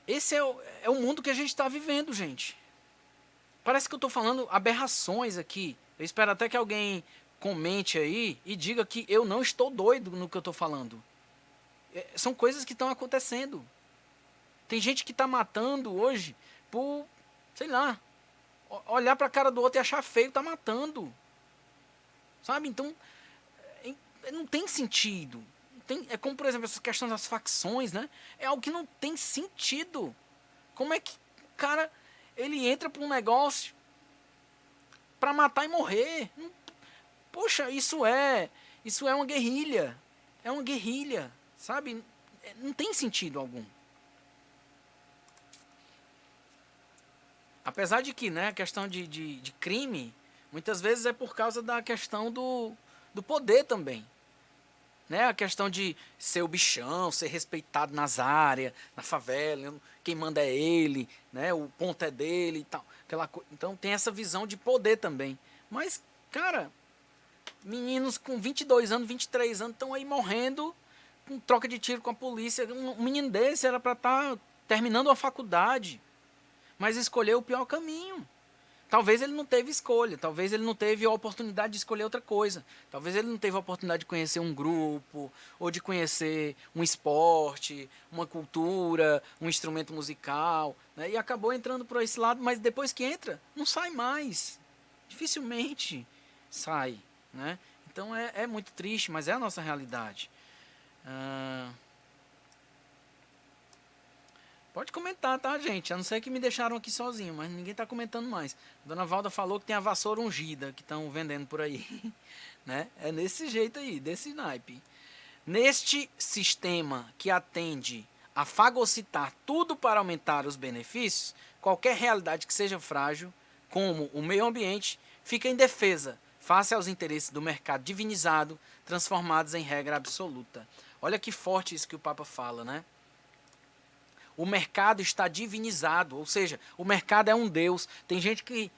Esse é o mundo que a gente está vivendo, gente. Parece que eu estou falando aberrações aqui. Eu espero até que alguém comente aí e diga que eu não estou doido no que eu estou falando. São coisas que estão acontecendo. Tem gente que está matando hoje por, sei lá, olhar para a cara do outro e achar feio, está matando. Sabe? Então, não tem sentido. É como, por exemplo, essa questão das facções, né? É algo que não tem sentido. Como é que o cara, ele entra para um negócio para matar e morrer. Poxa, isso é uma guerrilha. É uma guerrilha, sabe? Não tem sentido algum. Apesar de que, né, a questão de crime, muitas vezes é por causa da questão do poder também. Né? A questão de ser o bichão, ser respeitado nas áreas, na favela, quem manda é ele, né? O ponto é dele e tal. Então tem essa visão de poder também. Mas, cara, meninos com 22 anos, 23 anos estão aí morrendo com troca de tiro com a polícia. Um menino desse era para estar terminando a faculdade, mas escolheu o pior caminho. Talvez ele não teve escolha, talvez ele não teve a oportunidade de escolher outra coisa. Talvez ele não teve a oportunidade de conhecer um grupo, ou de conhecer um esporte, uma cultura, um instrumento musical, né? E acabou entrando por esse lado, mas depois que entra, não sai mais. Dificilmente sai, né? Então é muito triste, mas é a nossa realidade. Pode comentar, tá, gente? A não ser que me deixaram aqui sozinho, mas ninguém está comentando mais. A dona Valda falou que tem a vassoura ungida que estão vendendo por aí. Né? É nesse jeito aí, desse naipe. Neste sistema que atende a fagocitar tudo para aumentar os benefícios, qualquer realidade que seja frágil, como o meio ambiente, fica indefesa face aos interesses do mercado divinizado, transformados em regra absoluta. Olha que forte isso que o Papa fala, né? O mercado está divinizado, ou seja, o mercado é um Deus. Tem gente que,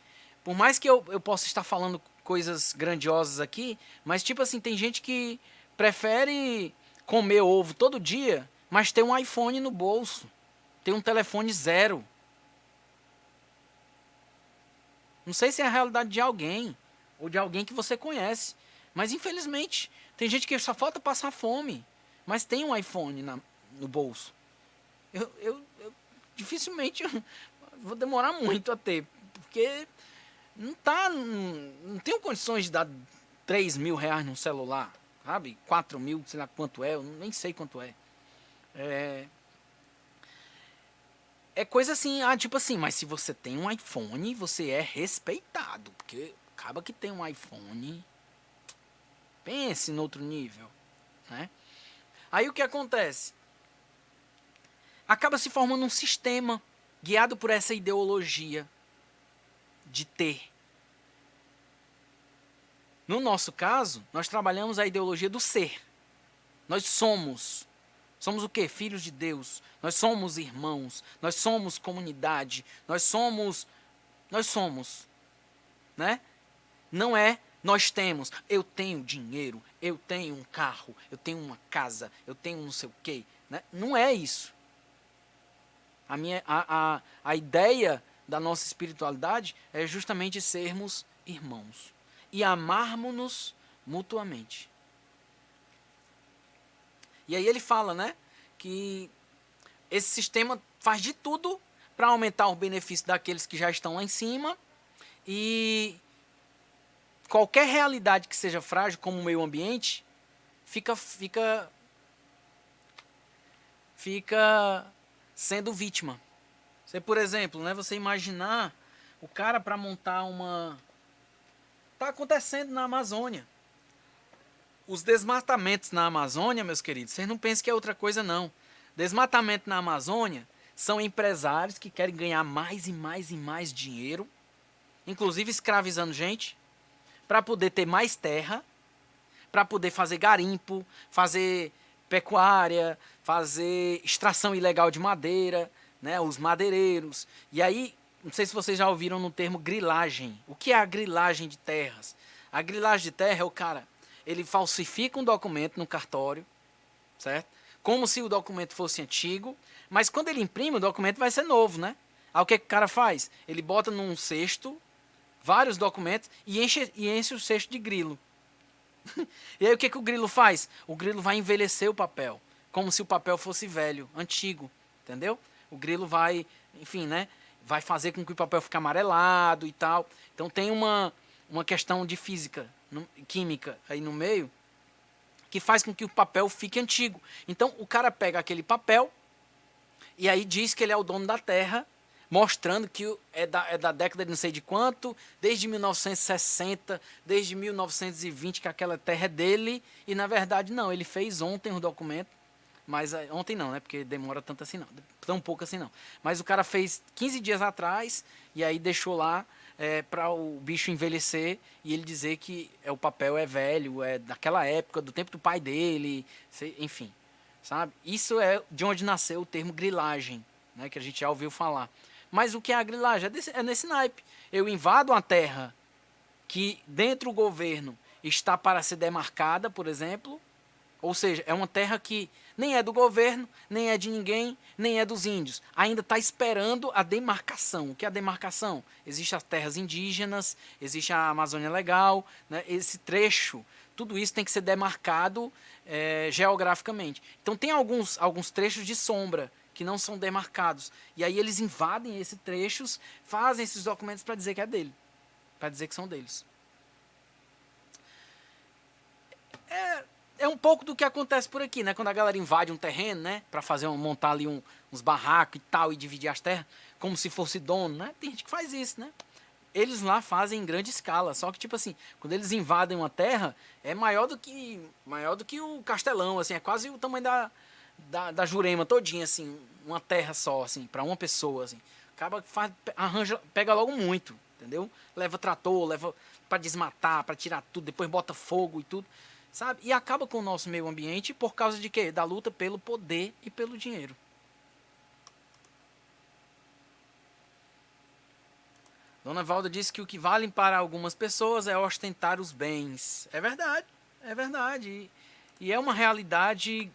por mais que eu possa estar falando coisas grandiosas aqui, mas tipo assim, tem gente que prefere comer ovo todo dia, mas ter um iPhone no bolso, ter um telefone zero. Não sei se é a realidade de alguém, ou de alguém que você conhece, mas infelizmente, tem gente que só falta passar fome, mas tem um iPhone no bolso. Eu dificilmente vou demorar muito a ter, porque não tenho condições de dar 3 mil reais num celular, sabe? 4 mil, sei lá quanto é, eu nem sei quanto é. É coisa assim, tipo assim, mas se você tem um iPhone, você é respeitado, porque acaba que tem um iPhone, pense no outro nível, né? Aí o que acontece? Acaba se formando um sistema guiado por essa ideologia de ter. No nosso caso, nós trabalhamos a ideologia do ser. Nós somos. Somos o quê? Filhos de Deus. Nós somos irmãos. Nós somos comunidade. Nós somos. Né? Não é nós temos. Eu tenho dinheiro. Eu tenho um carro. Eu tenho uma casa. Eu tenho não sei o quê. Né? Não é isso. A ideia da nossa espiritualidade é justamente sermos irmãos e amarmos-nos mutuamente. E aí ele fala, né, que esse sistema faz de tudo para aumentar o benefício daqueles que já estão lá em cima, e qualquer realidade que seja frágil, como o meio ambiente, fica sendo vítima. Você, por exemplo, né, você imaginar o cara para montar uma... Está acontecendo na Amazônia. Os desmatamentos na Amazônia, meus queridos, vocês não pensem que é outra coisa, não. Desmatamento na Amazônia são empresários que querem ganhar mais e mais e mais dinheiro, inclusive escravizando gente, para poder ter mais terra, para poder fazer garimpo, fazer pecuária, fazer extração ilegal de madeira, né, os madeireiros. E aí, não sei se vocês já ouviram no termo grilagem. O que é a grilagem de terras? A grilagem de terra é o cara, ele falsifica um documento no cartório, certo? Como se o documento fosse antigo, mas quando ele imprime, o documento vai ser novo, né? Aí o que o cara faz? Ele bota num cesto vários documentos e enche o cesto de grilo. E aí o que o grilo faz? O grilo vai envelhecer o papel, como se o papel fosse velho, antigo, entendeu? O grilo vai, enfim, né? Vai fazer com que o papel fique amarelado e tal. Então tem uma questão de física, química aí no meio, que faz com que o papel fique antigo. Então o cara pega aquele papel e aí diz que ele é o dono da terra, mostrando que é da década de não sei de quanto, desde 1960, desde 1920 que aquela terra é dele, e na verdade não, ele fez ontem o documento, mas ontem não, né, porque demora tanto assim não, tão pouco assim não, mas o cara fez 15 dias atrás, e aí deixou lá para o bicho envelhecer, e ele dizer que o papel é velho, é daquela época, do tempo do pai dele, enfim, sabe? Isso é de onde nasceu o termo grilagem, né, que a gente já ouviu falar. Mas o que é a grilagem? É nesse naipe. Eu invado uma terra que dentro do governo está para ser demarcada, por exemplo, ou seja, é uma terra que nem é do governo, nem é de ninguém, nem é dos índios. Ainda está esperando a demarcação. O que é a demarcação? Existem as terras indígenas, existe a Amazônia Legal, né? Esse trecho, tudo isso tem que ser demarcado geograficamente. Então tem alguns trechos de sombra que não são demarcados. E aí eles invadem esses trechos, fazem esses documentos para dizer que é dele, para dizer que são deles. É um pouco do que acontece por aqui, né? Quando a galera invade um terreno, né? Para montar ali uns barracos e tal, e dividir as terras, como se fosse dono, né? Tem gente que faz isso, né? Eles lá fazem em grande escala, só que tipo assim, quando eles invadem uma terra, é maior do que o Castelão, assim, é quase o tamanho da Jurema todinha, assim, uma terra só, assim, para uma pessoa, assim. Acaba, pega logo muito, entendeu? Leva trator, leva para desmatar, para tirar tudo, depois bota fogo e tudo, sabe? E acaba com o nosso meio ambiente por causa de quê? Da luta pelo poder e pelo dinheiro. Dona Valda disse que o que vale para algumas pessoas é ostentar os bens. É verdade, é verdade. E é uma realidade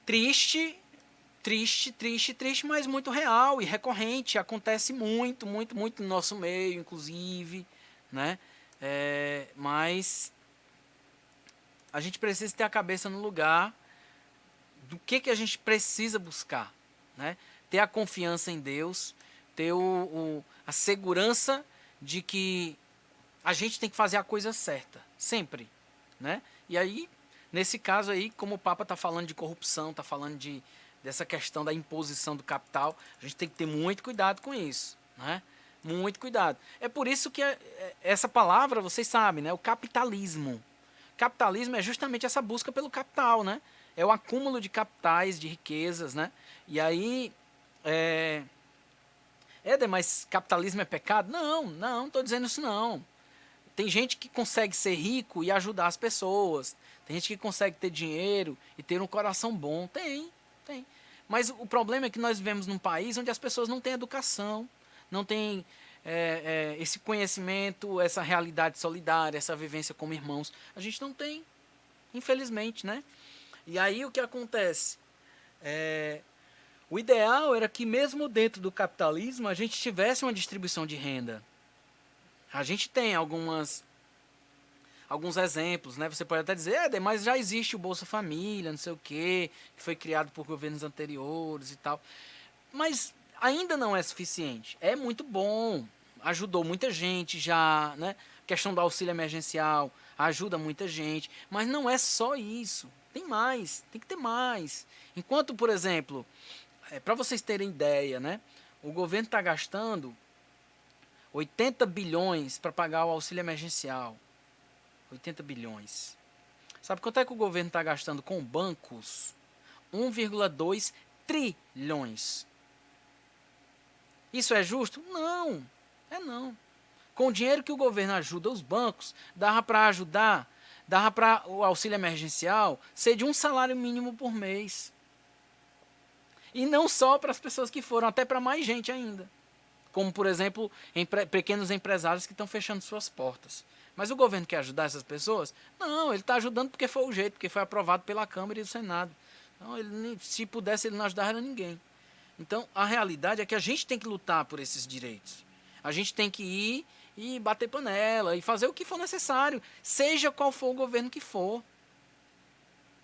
triste, mas muito real e recorrente. Acontece muito, muito, muito no nosso meio, inclusive, né? Mas a gente precisa ter a cabeça no lugar do que a gente precisa buscar, né? Ter a confiança em Deus, ter a segurança de que a gente tem que fazer a coisa certa, sempre, né? E aí, nesse caso aí, como o Papa está falando de corrupção, está falando dessa questão da imposição do capital, a gente tem que ter muito cuidado com isso, né? Muito cuidado. É por isso que essa palavra, vocês sabem, né? O capitalismo. Capitalismo é justamente essa busca pelo capital, né? É o acúmulo de capitais, de riquezas, né? E aí, mas capitalismo é pecado? Não estou dizendo isso não. Tem gente que consegue ser rico e ajudar as pessoas. Tem gente que consegue ter dinheiro e ter um coração bom. Tem. Mas o problema é que nós vivemos num país onde as pessoas não têm educação, não têm esse conhecimento, essa realidade solidária, essa vivência como irmãos. A gente não tem, infelizmente, né? E aí o que acontece? O ideal era que mesmo dentro do capitalismo a gente tivesse uma distribuição de renda. A gente tem alguns exemplos, né? Você pode até dizer, mas já existe o Bolsa Família, não sei o quê, que foi criado por governos anteriores e tal. Mas ainda não é suficiente. É muito bom, ajudou muita gente já, né? A questão do auxílio emergencial ajuda muita gente, mas não é só isso. Tem mais, tem que ter mais. Enquanto, por exemplo, para vocês terem ideia, né? O governo está gastando 80 bilhões para pagar o auxílio emergencial. 80 bilhões. Sabe quanto é que o governo está gastando com bancos? 1,2 trilhões. Isso é justo? Não. Não. Com o dinheiro que o governo ajuda os bancos, dava para o auxílio emergencial ser de um salário mínimo por mês. E não só para as pessoas que foram, até para mais gente ainda. Como, por exemplo, pequenos empresários que estão fechando suas portas. Mas o governo quer ajudar essas pessoas? Não, ele está ajudando porque foi o jeito, porque foi aprovado pela Câmara e do Senado. Então, se pudesse, ele não ajudava ninguém. Então, a realidade é que a gente tem que lutar por esses direitos. A gente tem que ir e bater panela e fazer o que for necessário, seja qual for o governo que for.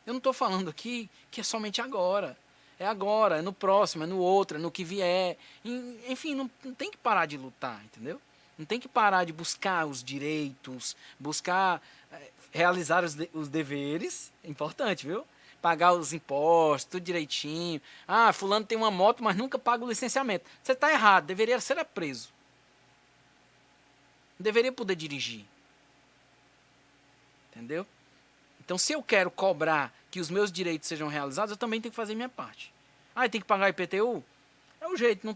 Eu não estou falando aqui que é somente agora. É agora, é no próximo, é no outro, é no que vier. Enfim, não tem que parar de lutar, entendeu? Não tem que parar de buscar os direitos, buscar realizar os deveres, é importante, viu? pagar os impostos, tudo direitinho. Ah, fulano tem uma moto, mas nunca paga o licenciamento. Você está errado, deveria ser preso. Não deveria poder dirigir. Entendeu? Então, se eu quero cobrar que os meus direitos sejam realizados, eu também tenho que fazer minha parte. Ah, tem que pagar IPTU? É o jeito,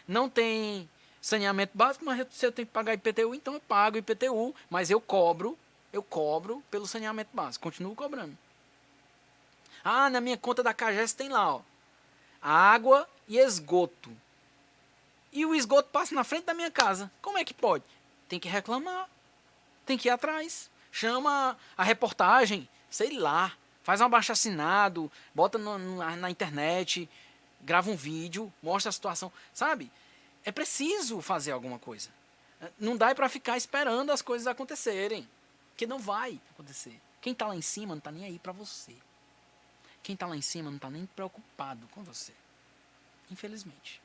não tem saneamento básico, mas se eu tenho que pagar IPTU, então eu pago IPTU, mas eu cobro pelo saneamento básico, continuo cobrando. Ah, na minha conta da CAGES tem lá, ó, água e esgoto. E o esgoto passa na frente da minha casa. Como é que pode? Tem que reclamar, tem que ir atrás. Chama a reportagem, sei lá, faz um abaixo-assinado, bota na internet, grava um vídeo, mostra a situação, sabe? É preciso fazer alguma coisa. Não dá para ficar esperando as coisas acontecerem, porque não vai acontecer. Quem está lá em cima não está nem aí para você. Quem está lá em cima não está nem preocupado com você. Infelizmente.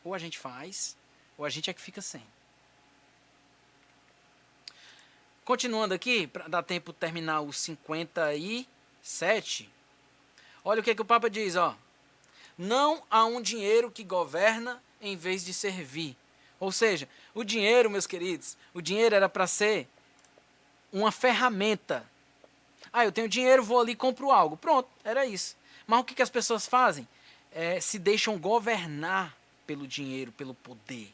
Ou a gente faz, ou a gente é que fica sem. Continuando aqui, para dar tempo de terminar os 57, olha o que o Papa diz, ó. Não há um dinheiro que governa em vez de servir. Ou seja, o dinheiro, meus queridos, o dinheiro era para ser uma ferramenta. Ah, eu tenho dinheiro, vou ali e compro algo. Pronto, era isso. Mas o que as pessoas fazem? Se deixam governar pelo dinheiro, pelo poder.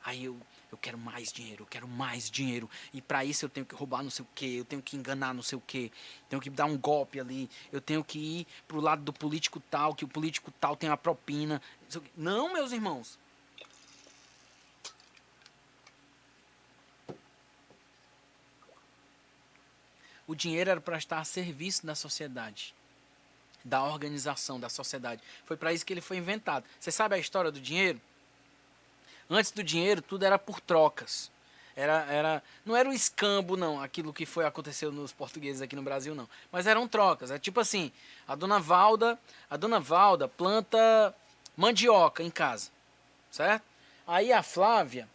Aí eu quero mais dinheiro, eu quero mais dinheiro. E para isso eu tenho que roubar não sei o quê, eu tenho que enganar não sei o quê, tenho que dar um golpe ali, eu tenho que ir pro lado do político tal, que o político tal tem a propina. Não, meus irmãos. O dinheiro era para estar a serviço da sociedade, da organização da sociedade. Foi para isso que ele foi inventado. Você sabe a história do dinheiro? Antes do dinheiro, tudo era por trocas. Não era o escambo, não, aquilo que aconteceu nos portugueses aqui no Brasil, não. Mas eram trocas. É tipo assim, a dona Valda planta mandioca em casa, certo? Aí a Flávia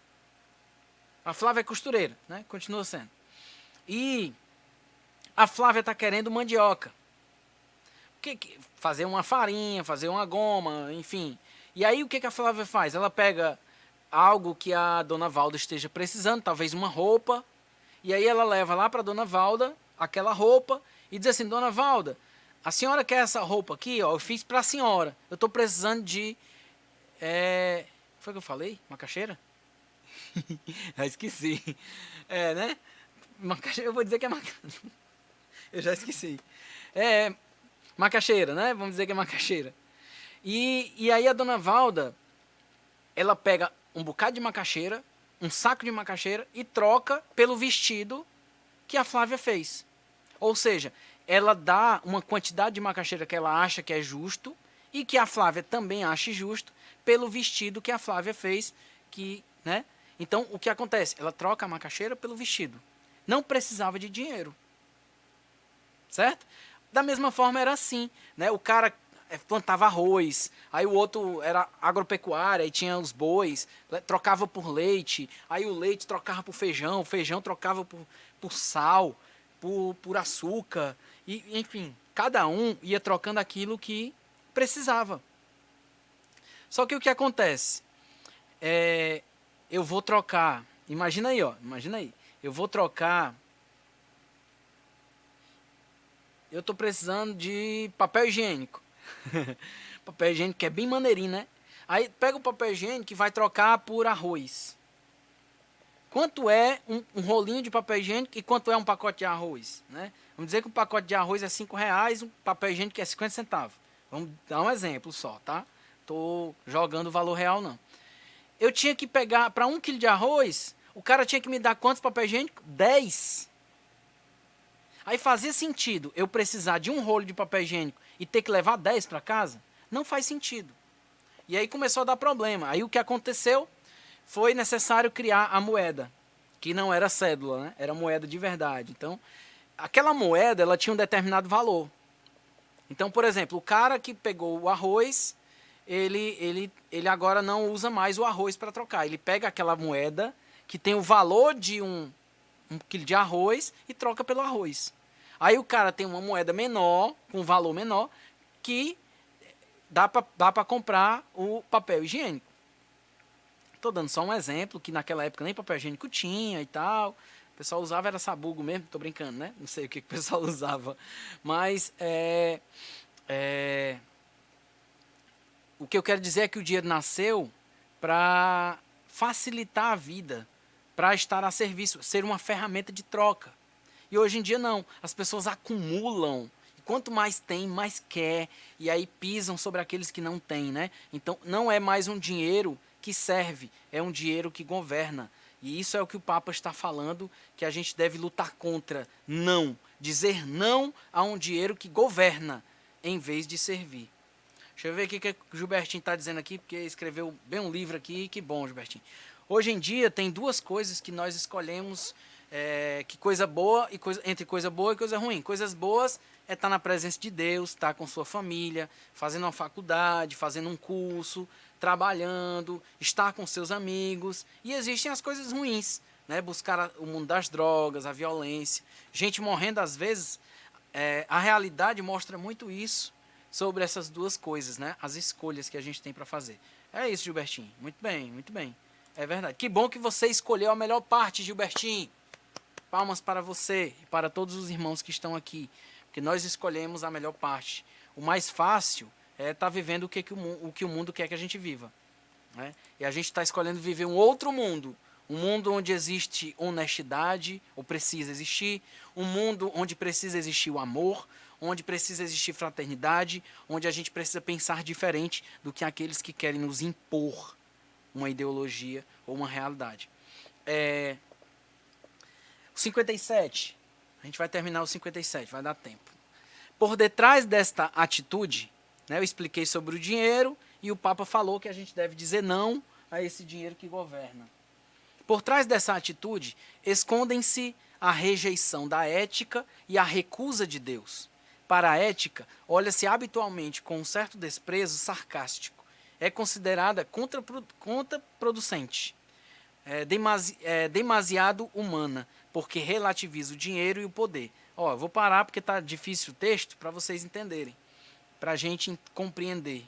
é costureira, né? Continua sendo. E a Flávia está querendo mandioca. Fazer uma farinha, fazer uma goma, enfim. E aí o que a Flávia faz? Ela pega algo que a dona Valda esteja precisando, talvez uma roupa, e aí ela leva lá para a dona Valda aquela roupa e diz assim, dona Valda, a senhora quer essa roupa aqui? Ó, eu fiz para a senhora, eu estou precisando de... Foi o que eu falei? Macaxeira? Já esqueci. Né? Macaxeira, eu vou dizer que é macaxeira. Eu já esqueci. Macaxeira, né? Vamos dizer que é macaxeira. E aí a dona Valda, ela pega um bocado de macaxeira, um saco de macaxeira e troca pelo vestido que a Flávia fez. Ou seja, ela dá uma quantidade de macaxeira que ela acha que é justo e que a Flávia também acha justo pelo vestido que a Flávia fez, né? Então, o que acontece? Ela troca a macaxeira pelo vestido. Não precisava de dinheiro. Certo? Da mesma forma era assim, né? O cara plantava arroz, aí o outro era agropecuária, aí tinha os bois, trocava por leite, aí o leite trocava por feijão, o feijão trocava por sal, por açúcar, e enfim, cada um ia trocando aquilo que precisava. Só que o que acontece? Eu vou trocar, imagina aí, eu vou trocar, eu estou precisando de papel higiênico. Papel higiênico que é bem maneirinho, né? Aí pega o papel higiênico e vai trocar por arroz. Quanto é um rolinho de papel higiênico e quanto é um pacote de arroz, né? Vamos dizer que um pacote de arroz é R$5, um papel higiênico é 50 centavos. Vamos dar um exemplo só, tá? Tô jogando o valor real, não. Eu tinha que pegar, para 1 quilo de arroz, o cara tinha que me dar quantos papel higiênico? 10. Aí fazia sentido eu precisar de um rolo de papel higiênico e ter que levar 10 para casa? Não faz sentido. E aí começou a dar problema. Aí o que aconteceu? Foi necessário criar a moeda, que não era cédula, né? Era moeda de verdade. Então, aquela moeda, ela tinha um determinado valor. Então, por exemplo, o cara que pegou o arroz, ele agora não usa mais o arroz para trocar. Ele pega aquela moeda que tem o valor de um quilo de arroz e troca pelo arroz. Aí o cara tem uma moeda menor, com valor menor, que dá para comprar o papel higiênico. Estou dando só um exemplo, que naquela época nem papel higiênico tinha e tal. O pessoal usava era sabugo mesmo, tô brincando, né? Não sei o que o pessoal usava. Mas o que eu quero dizer é que o dinheiro nasceu para facilitar a vida, para estar a serviço, ser uma ferramenta de troca. E hoje em dia não, as pessoas acumulam. E quanto mais tem, mais quer. E aí pisam sobre aqueles que não têm, né? Então não é mais um dinheiro que serve, é um dinheiro que governa. E isso é o que o Papa está falando, que a gente deve lutar contra. Não. Dizer não a um dinheiro que governa, em vez de servir. Deixa eu ver o que o Gilbertinho está dizendo aqui, porque escreveu bem um livro aqui. Que bom, Gilbertinho. Hoje em dia tem duas coisas que nós escolhemos, que coisa boa e entre coisa boa e coisa ruim. Coisas boas é estar na presença de Deus, estar com sua família, fazendo uma faculdade, fazendo um curso, trabalhando, estar com seus amigos. E existem as coisas ruins, né? Buscar o mundo das drogas, a violência, gente morrendo às vezes. A realidade mostra muito isso sobre essas duas coisas, né? As escolhas que a gente tem para fazer. É isso, Gilbertinho. Muito bem, muito bem. É verdade. Que bom que você escolheu a melhor parte, Gilbertinho. Palmas para você e para todos os irmãos que estão aqui. Porque nós escolhemos a melhor parte. O mais fácil é estar vivendo o que o mundo quer que a gente viva, né? E a gente está escolhendo viver um outro mundo. Um mundo onde existe honestidade, ou precisa existir. Um mundo onde precisa existir o amor, onde precisa existir fraternidade, onde a gente precisa pensar diferente do que aqueles que querem nos impor uma ideologia ou uma realidade. O 57, a gente vai terminar o 57, vai dar tempo. Por detrás desta atitude, né, eu expliquei sobre o dinheiro e o Papa falou que a gente deve dizer não a esse dinheiro que governa. Por trás dessa atitude, escondem-se a rejeição da ética e a recusa de Deus. Para a ética, olha-se habitualmente com um certo desprezo sarcástico. É considerada contraproducente, demasiado humana, porque relativiza o dinheiro e o poder. Eu vou parar porque está difícil o texto para vocês entenderem, para a gente compreender.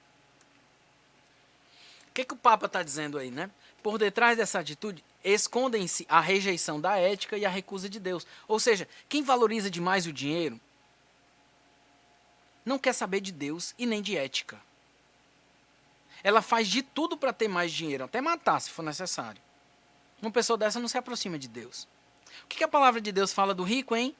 O que o Papa está dizendo aí, né? Por detrás dessa atitude, escondem-se a rejeição da ética e a recusa de Deus. Ou seja, quem valoriza demais o dinheiro não quer saber de Deus e nem de ética. Ela faz de tudo para ter mais dinheiro, até matar se for necessário. Uma pessoa dessa não se aproxima de Deus. O que a palavra de Deus fala do rico, hein?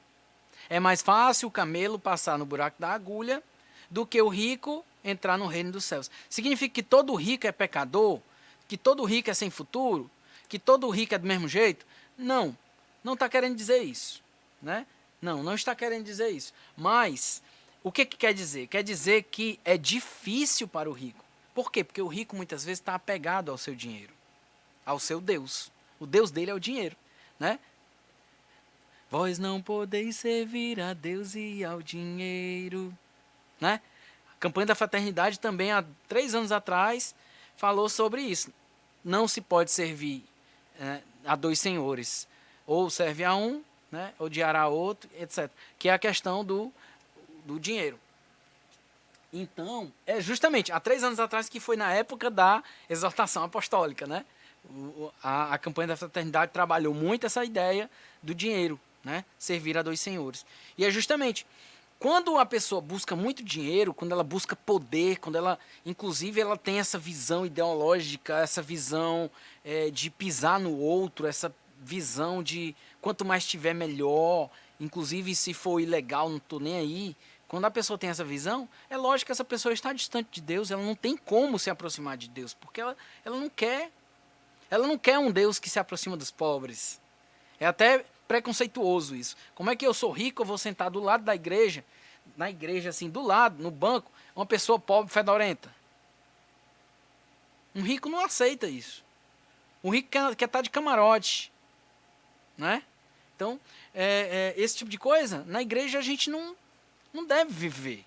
É mais fácil o camelo passar no buraco da agulha do que o rico entrar no reino dos céus. Significa que todo rico é pecador? Que todo rico é sem futuro? Que todo rico é do mesmo jeito? Não, não está querendo dizer isso, né? Não está querendo dizer isso. Mas o que quer dizer? Quer dizer que é difícil para o rico. Por quê? Porque o rico muitas vezes está apegado ao seu dinheiro, ao seu Deus. O Deus dele é o dinheiro, né? Vós não podeis servir a Deus e ao dinheiro, né? A campanha da fraternidade também, há 3 anos atrás, falou sobre isso. Não se pode servir a 2 senhores. Ou serve a um, né? Odiará a outro, etc. Que é a questão do dinheiro. Então, é justamente há 3 anos atrás, que foi na época da exortação apostólica, né? A campanha da fraternidade trabalhou muito essa ideia do dinheiro, né? Servir a 2 senhores. E é justamente quando a pessoa busca muito dinheiro, quando ela busca poder, quando ela, inclusive, ela tem essa visão ideológica, essa visão de pisar no outro, essa visão de quanto mais tiver melhor, inclusive se for ilegal, não estou nem aí. Quando a pessoa tem essa visão, é lógico que essa pessoa está distante de Deus, ela não tem como se aproximar de Deus, porque ela não quer. Ela não quer um Deus que se aproxima dos pobres. É até preconceituoso isso. Como é que eu sou rico, eu vou sentar do lado da igreja, na igreja assim, do lado, no banco, uma pessoa pobre, fedorenta? Um rico não aceita isso. Um rico quer estar de camarote, né? Então, esse tipo de coisa, na igreja a gente não deve viver.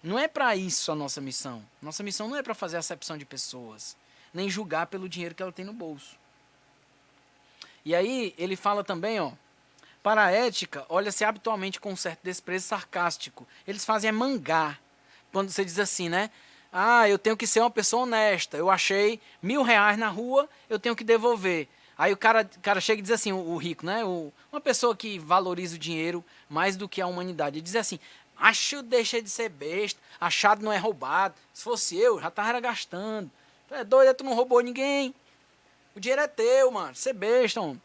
Não é para isso a nossa missão. Nossa missão não é para fazer acepção de pessoas, nem julgar pelo dinheiro que ela tem no bolso. E aí ele fala também, Para a ética, olha-se habitualmente com um certo desprezo sarcástico. Eles fazem mangá. Quando você diz assim, né? Ah, eu tenho que ser uma pessoa honesta. Eu achei R$ 1.000 na rua, eu tenho que devolver. Aí o cara chega e diz assim, o rico, né? Uma pessoa que valoriza o dinheiro mais do que a humanidade. Ele diz assim, acho deixa de ser besta, achado não é roubado. Se fosse eu, já tava gastando. Tu é doido, tu não roubou ninguém. O dinheiro é teu, mano. Você é besta, homem.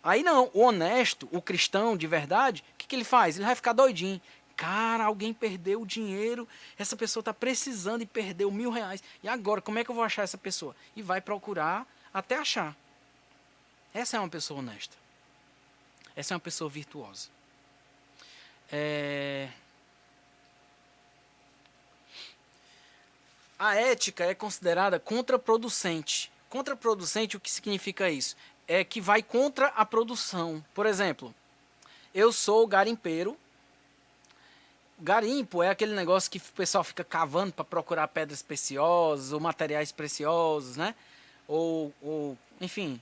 Aí não, o honesto, o cristão de verdade, o que ele faz? Ele vai ficar doidinho. Cara, alguém perdeu o dinheiro, essa pessoa está precisando e perdeu R$ 1.000. E agora, como é que eu vou achar essa pessoa? E vai procurar até achar. Essa é uma pessoa honesta. Essa é uma pessoa virtuosa. A ética é considerada contraproducente. Contraproducente, o que significa isso? É que vai contra a produção. Por exemplo, eu sou garimpeiro. Garimpo é aquele negócio que o pessoal fica cavando para procurar pedras preciosas ou materiais preciosos, né? Ou enfim,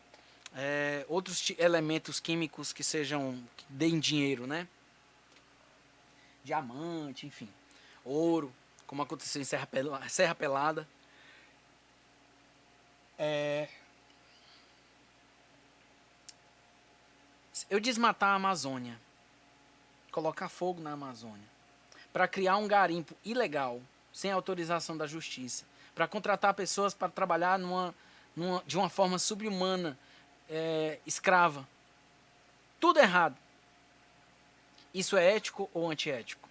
outros elementos químicos que deem dinheiro, né? Diamante, enfim, ouro, como aconteceu em Serra Pelada. Eu desmatar a Amazônia, colocar fogo na Amazônia, para criar um garimpo ilegal, sem autorização da justiça, para contratar pessoas para trabalhar de uma forma subhumana, escrava. Tudo errado. Isso é ético ou antiético?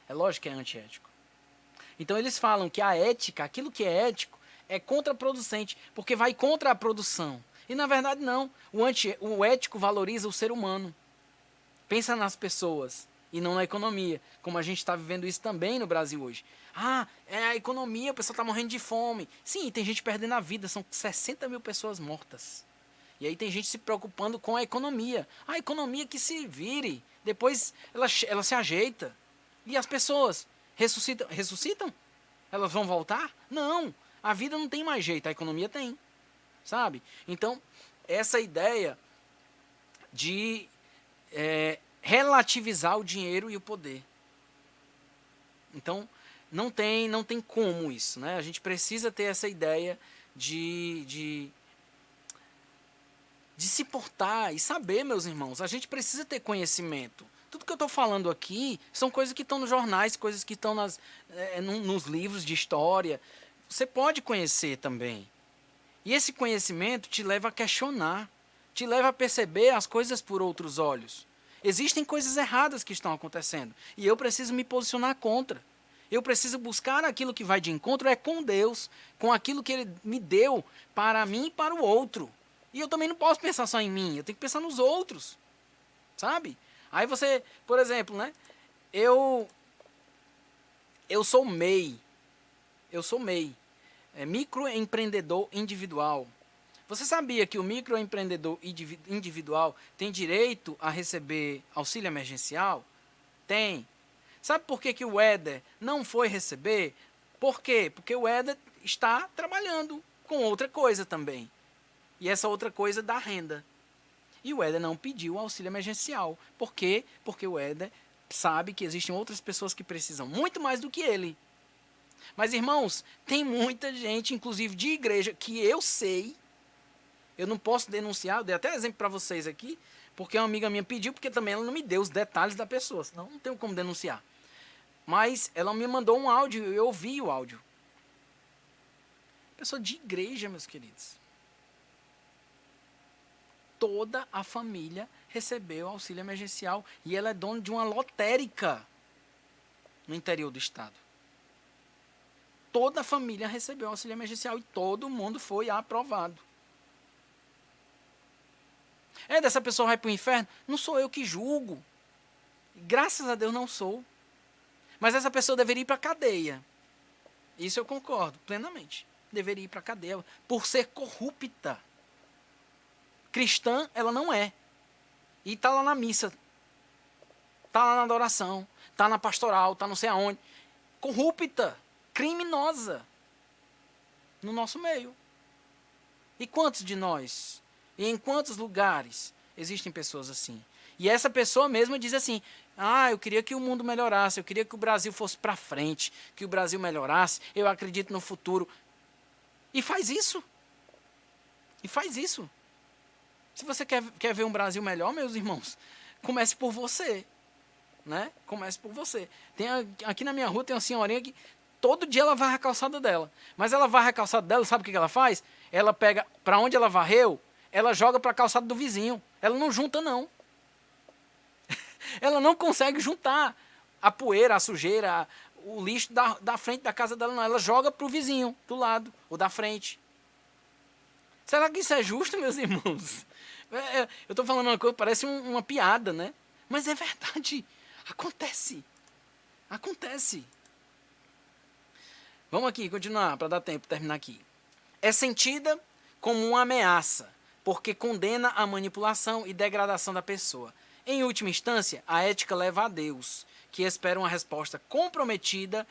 É lógico que é antiético. Então eles falam que a ética, aquilo que é ético, é contraproducente, porque vai contra a produção. E na verdade não. O ético valoriza o ser humano. Pensa nas pessoas e não na economia, como a gente está vivendo isso também no Brasil hoje. Ah, é a economia, o pessoal está morrendo de fome. Sim, tem gente perdendo a vida, são 60 mil pessoas mortas. E aí tem gente se preocupando com a economia. A economia que se vire, depois ela se ajeita. E as pessoas ressuscitam? Ressuscitam? Elas vão voltar? Não, a vida não tem mais jeito, a economia tem, sabe? Então, essa ideia de relativizar o dinheiro e o poder. Então, não tem como isso, né? A gente precisa ter essa ideia de se portar e saber, meus irmãos. A gente precisa ter conhecimento. Tudo que eu estou falando aqui são coisas que estão nos jornais, coisas que estão nos livros de história. Você pode conhecer também. E esse conhecimento te leva a questionar, te leva a perceber as coisas por outros olhos. Existem coisas erradas que estão acontecendo e eu preciso me posicionar contra. Eu preciso buscar aquilo que vai de encontro com Deus, com aquilo que Ele me deu para mim e para o outro. E eu também não posso pensar só em mim, eu tenho que pensar nos outros, sabe? Aí você, por exemplo, né? Eu sou MEI, microempreendedor individual. Você sabia que o microempreendedor individual tem direito a receber auxílio emergencial? Tem. Sabe por que o Éder não foi receber? Por quê? Porque o Éder está trabalhando com outra coisa também. E essa outra coisa dá renda. E o Éder não pediu auxílio emergencial. Por quê? Porque o Éder sabe que existem outras pessoas que precisam muito mais do que ele. Mas, irmãos, tem muita gente, inclusive de igreja, que eu sei, eu não posso denunciar, eu dei até exemplo para vocês aqui, porque uma amiga minha pediu, porque também ela não me deu os detalhes da pessoa, senão não tenho como denunciar. Mas ela me mandou um áudio, eu ouvi o áudio. Pessoa de igreja, meus queridos. Toda a família recebeu auxílio emergencial e ela é dona de uma lotérica no interior do estado. Toda a família recebeu auxílio emergencial e todo mundo foi aprovado. Dessa pessoa vai para o inferno? Não sou eu que julgo. Graças a Deus não sou. Mas essa pessoa deveria ir para a cadeia. Isso eu concordo plenamente. Deveria ir para a cadeia por ser corrupta. Cristã, ela não é. E está lá na missa. Está lá na adoração. Está na pastoral. Está não sei aonde. Corrupta. Criminosa. No nosso meio. E quantos de nós? E em quantos lugares existem pessoas assim? E essa pessoa mesma diz assim, eu queria que o mundo melhorasse, eu queria que o Brasil fosse para frente, que o Brasil melhorasse, eu acredito no futuro. E faz isso. E faz isso. Se você quer ver um Brasil melhor, meus irmãos, comece por você. Né? Comece por você. Aqui na minha rua tem uma senhorinha que todo dia ela varre a calçada dela. Mas ela varre a calçada dela, sabe o que ela faz? Ela pega, para onde ela varreu, ela joga para a calçada do vizinho. Ela não junta, não. Ela não consegue juntar a poeira, a sujeira, o lixo da frente da casa dela, não. Ela joga para o vizinho, do lado, ou da frente. Será que isso é justo, meus irmãos? Eu estou falando uma coisa, parece uma piada, né? Mas é verdade. Acontece. Acontece. Vamos aqui, continuar, para dar tempo, terminar aqui. É sentida como uma ameaça, porque condena a manipulação e degradação da pessoa. Em última instância, a ética leva a Deus, que espera uma resposta comprometida,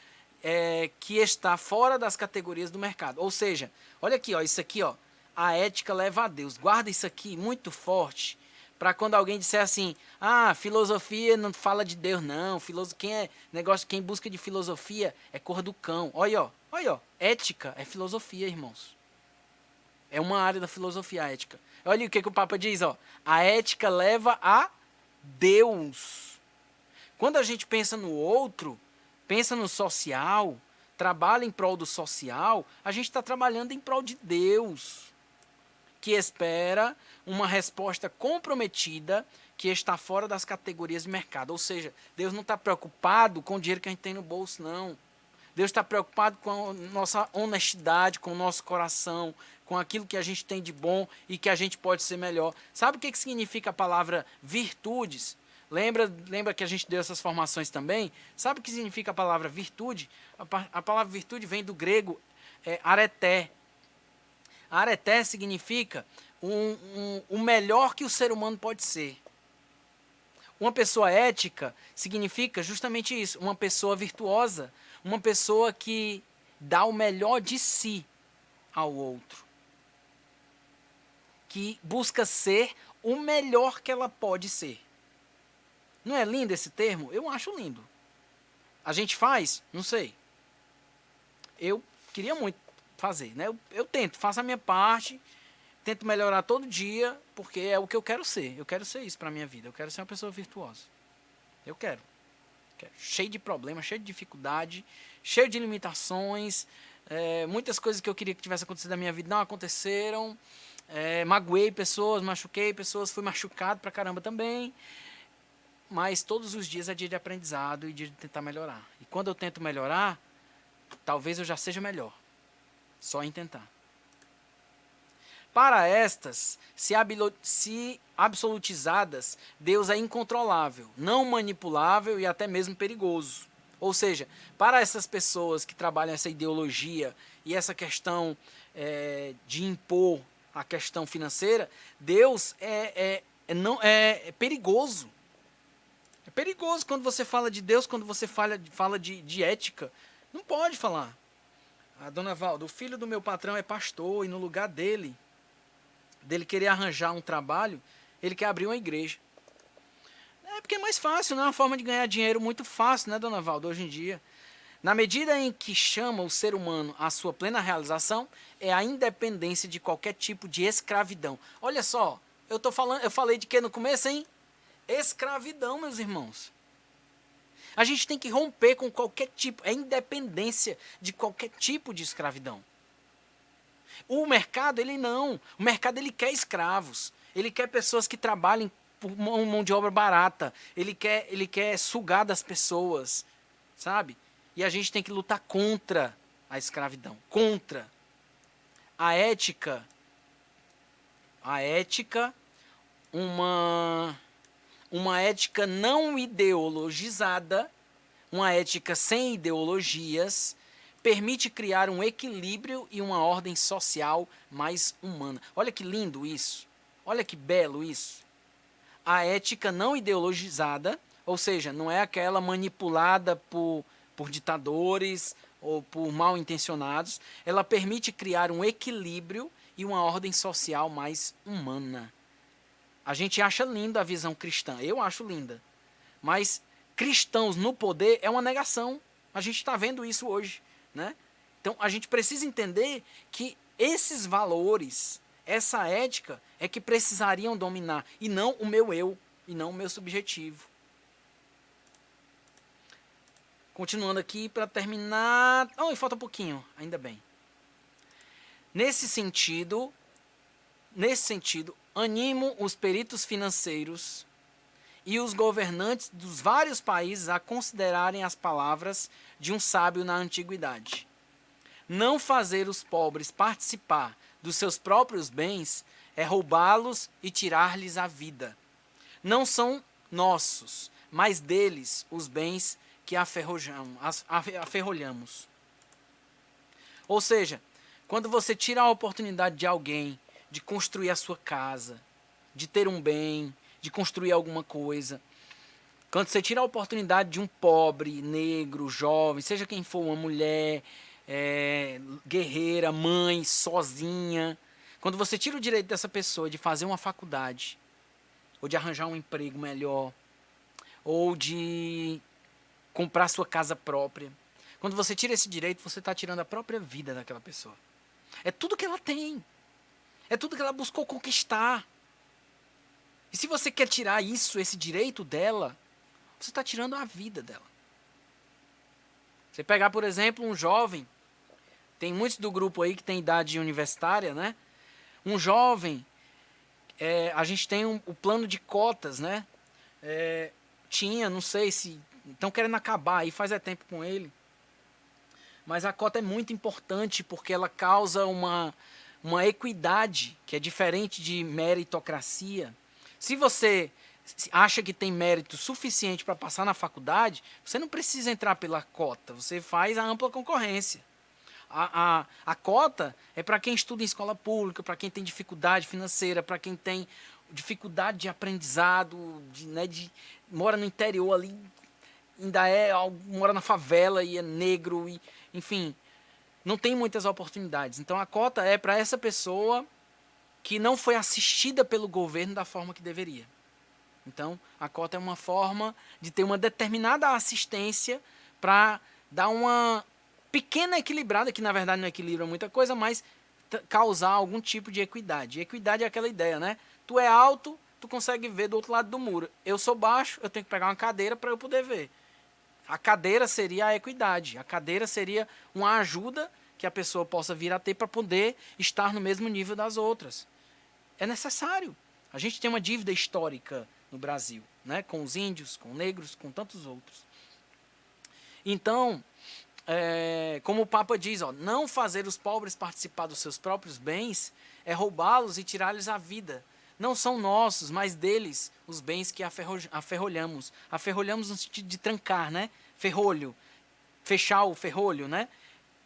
que está fora das categorias do mercado. Ou seja, olha aqui, isso aqui, a ética leva a Deus. Guarda isso aqui muito forte, para quando alguém disser assim, filosofia não fala de Deus, não. Quem busca de filosofia é cor do cão. Olha, ética é filosofia, irmãos. É uma área da filosofia, a ética. Olha o que o Papa diz, a ética leva a Deus. Quando a gente pensa no outro, pensa no social, trabalha em prol do social, a gente está trabalhando em prol de Deus, que espera uma resposta comprometida que está fora das categorias de mercado. Ou seja, Deus não está preocupado com o dinheiro que a gente tem no bolso, não. Deus está preocupado com a nossa honestidade, com o nosso coração, com aquilo que a gente tem de bom e que a gente pode ser melhor. Sabe o que significa a palavra virtudes? Lembra que a gente deu essas formações também? Sabe o que significa a palavra virtude? A palavra virtude vem do grego areté. Areté significa o melhor que o ser humano pode ser. Uma pessoa ética significa justamente isso, uma pessoa virtuosa, uma pessoa que dá o melhor de si ao outro, que busca ser o melhor que ela pode ser. Não é lindo esse termo? Eu acho lindo. A gente faz? Não sei. Eu queria muito fazer, né? Eu tento, faço a minha parte, tento melhorar todo dia, porque é o que eu quero ser. Eu quero ser isso para a minha vida. Eu quero ser uma pessoa virtuosa. Eu quero. Cheio de problemas, cheio de dificuldade, cheio de limitações. Muitas coisas que eu queria que tivesse acontecido na minha vida não aconteceram. Magoei pessoas, machuquei pessoas, fui machucado pra caramba também. Mas todos os dias é dia de aprendizado e dia de tentar melhorar. E quando eu tento melhorar, talvez eu já seja melhor. Só em tentar. Para estas, se absolutizadas, Deus é incontrolável, não manipulável e até mesmo perigoso. Ou seja, para essas pessoas que trabalham essa ideologia e essa questão de impor a questão financeira, Deus é perigoso. É perigoso quando você fala de Deus, quando você fala de ética. Não pode falar. A dona Valda, o filho do meu patrão é pastor e no lugar dele querer arranjar um trabalho, ele quer abrir uma igreja. É porque é mais fácil, né? É uma forma de ganhar dinheiro muito fácil, né, dona Valda, hoje em dia. Na medida em que chama o ser humano à sua plena realização, é a independência de qualquer tipo de escravidão. Olha só, eu falei de que no começo, hein? Escravidão, meus irmãos. A gente tem que romper com qualquer tipo, independência de qualquer tipo de escravidão. O mercado, o mercado, ele quer escravos. Ele quer pessoas que trabalhem por mão de obra barata. Ele quer sugar das pessoas, sabe? E a gente tem que lutar contra a escravidão. Contra. A ética, uma ética não ideologizada, uma ética sem ideologias, permite criar um equilíbrio e uma ordem social mais humana. Olha que lindo isso. Olha que belo isso. A ética não ideologizada, ou seja, não é aquela manipulada por ditadores ou por mal intencionados, ela permite criar um equilíbrio e uma ordem social mais humana. A gente acha linda a visão cristã, eu acho linda. Mas cristãos no poder é uma negação. A gente está vendo isso hoje, né? Então a gente precisa entender que esses valores, essa ética é que precisariam dominar, e não o meu eu, e não o meu subjetivo. Continuando aqui para terminar. Oh, e falta um pouquinho, ainda bem. Nesse sentido, animo os peritos financeiros e os governantes dos vários países a considerarem as palavras de um sábio na antiguidade. Não fazer os pobres participar dos seus próprios bens é roubá-los e tirar-lhes a vida. Não são nossos, mas deles os bens que aferrolhamos. Ou seja, quando você tira a oportunidade de alguém de construir a sua casa, de ter um bem, de construir alguma coisa, quando você tira a oportunidade de um pobre, negro, jovem, seja quem for, uma mulher, guerreira, mãe, sozinha, quando você tira o direito dessa pessoa de fazer uma faculdade, ou de arranjar um emprego melhor, ou de comprar sua casa própria, quando você tira esse direito, você está tirando a própria vida daquela pessoa. É tudo que ela tem. É tudo que ela buscou conquistar. E se você quer tirar isso, esse direito dela, você está tirando a vida dela. Você pegar, por exemplo, um jovem, tem muitos do grupo aí que tem idade universitária, né? Um jovem, a gente tem o plano de cotas, né? Não sei se estão querendo acabar, aí faz tempo com ele. Mas a cota é muito importante porque ela causa uma equidade que é diferente de meritocracia. Se você acha que tem mérito suficiente para passar na faculdade, você não precisa entrar pela cota, você faz a ampla concorrência. A cota é para quem estuda em escola pública, para quem tem dificuldade financeira, para quem tem dificuldade de aprendizado, mora no interior ali, mora na favela e é negro, enfim, não tem muitas oportunidades. Então a cota é para essa pessoa que não foi assistida pelo governo da forma que deveria. Então a cota é uma forma de ter uma determinada assistência para dar uma pequena equilibrada, que na verdade não equilibra muita coisa, mas causar algum tipo de equidade. E equidade é aquela ideia, né? Tu é alto, tu consegue ver do outro lado do muro. Eu sou baixo, eu tenho que pegar uma cadeira para eu poder ver. A cadeira seria a equidade. A cadeira seria uma ajuda que a pessoa possa vir a ter para poder estar no mesmo nível das outras. É necessário. A gente tem uma dívida histórica no Brasil, né? Com os índios, com negros, com tantos outros. Então, como o Papa diz, não fazer os pobres participar dos seus próprios bens é roubá-los e tirar-lhes a vida. Não são nossos, mas deles, os bens que aferrolhamos. Aferrolhamos no sentido de trancar, né? Ferrolho. Fechar o ferrolho, né?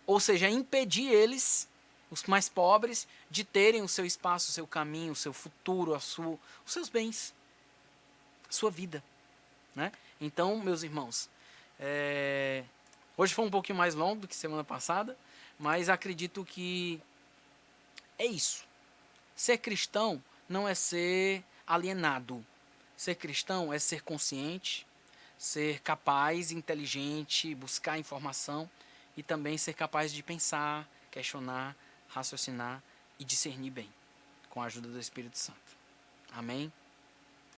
Ou seja, impedir eles, os mais pobres, de terem o seu espaço, o seu caminho, o seu futuro, os seus bens, a sua vida, né? Então, meus irmãos, hoje foi um pouquinho mais longo do que semana passada, mas acredito que é isso. Ser cristão não é ser alienado. Ser cristão é ser consciente, ser capaz, inteligente, buscar informação e também ser capaz de pensar, questionar, raciocinar e discernir bem, com a ajuda do Espírito Santo. Amém?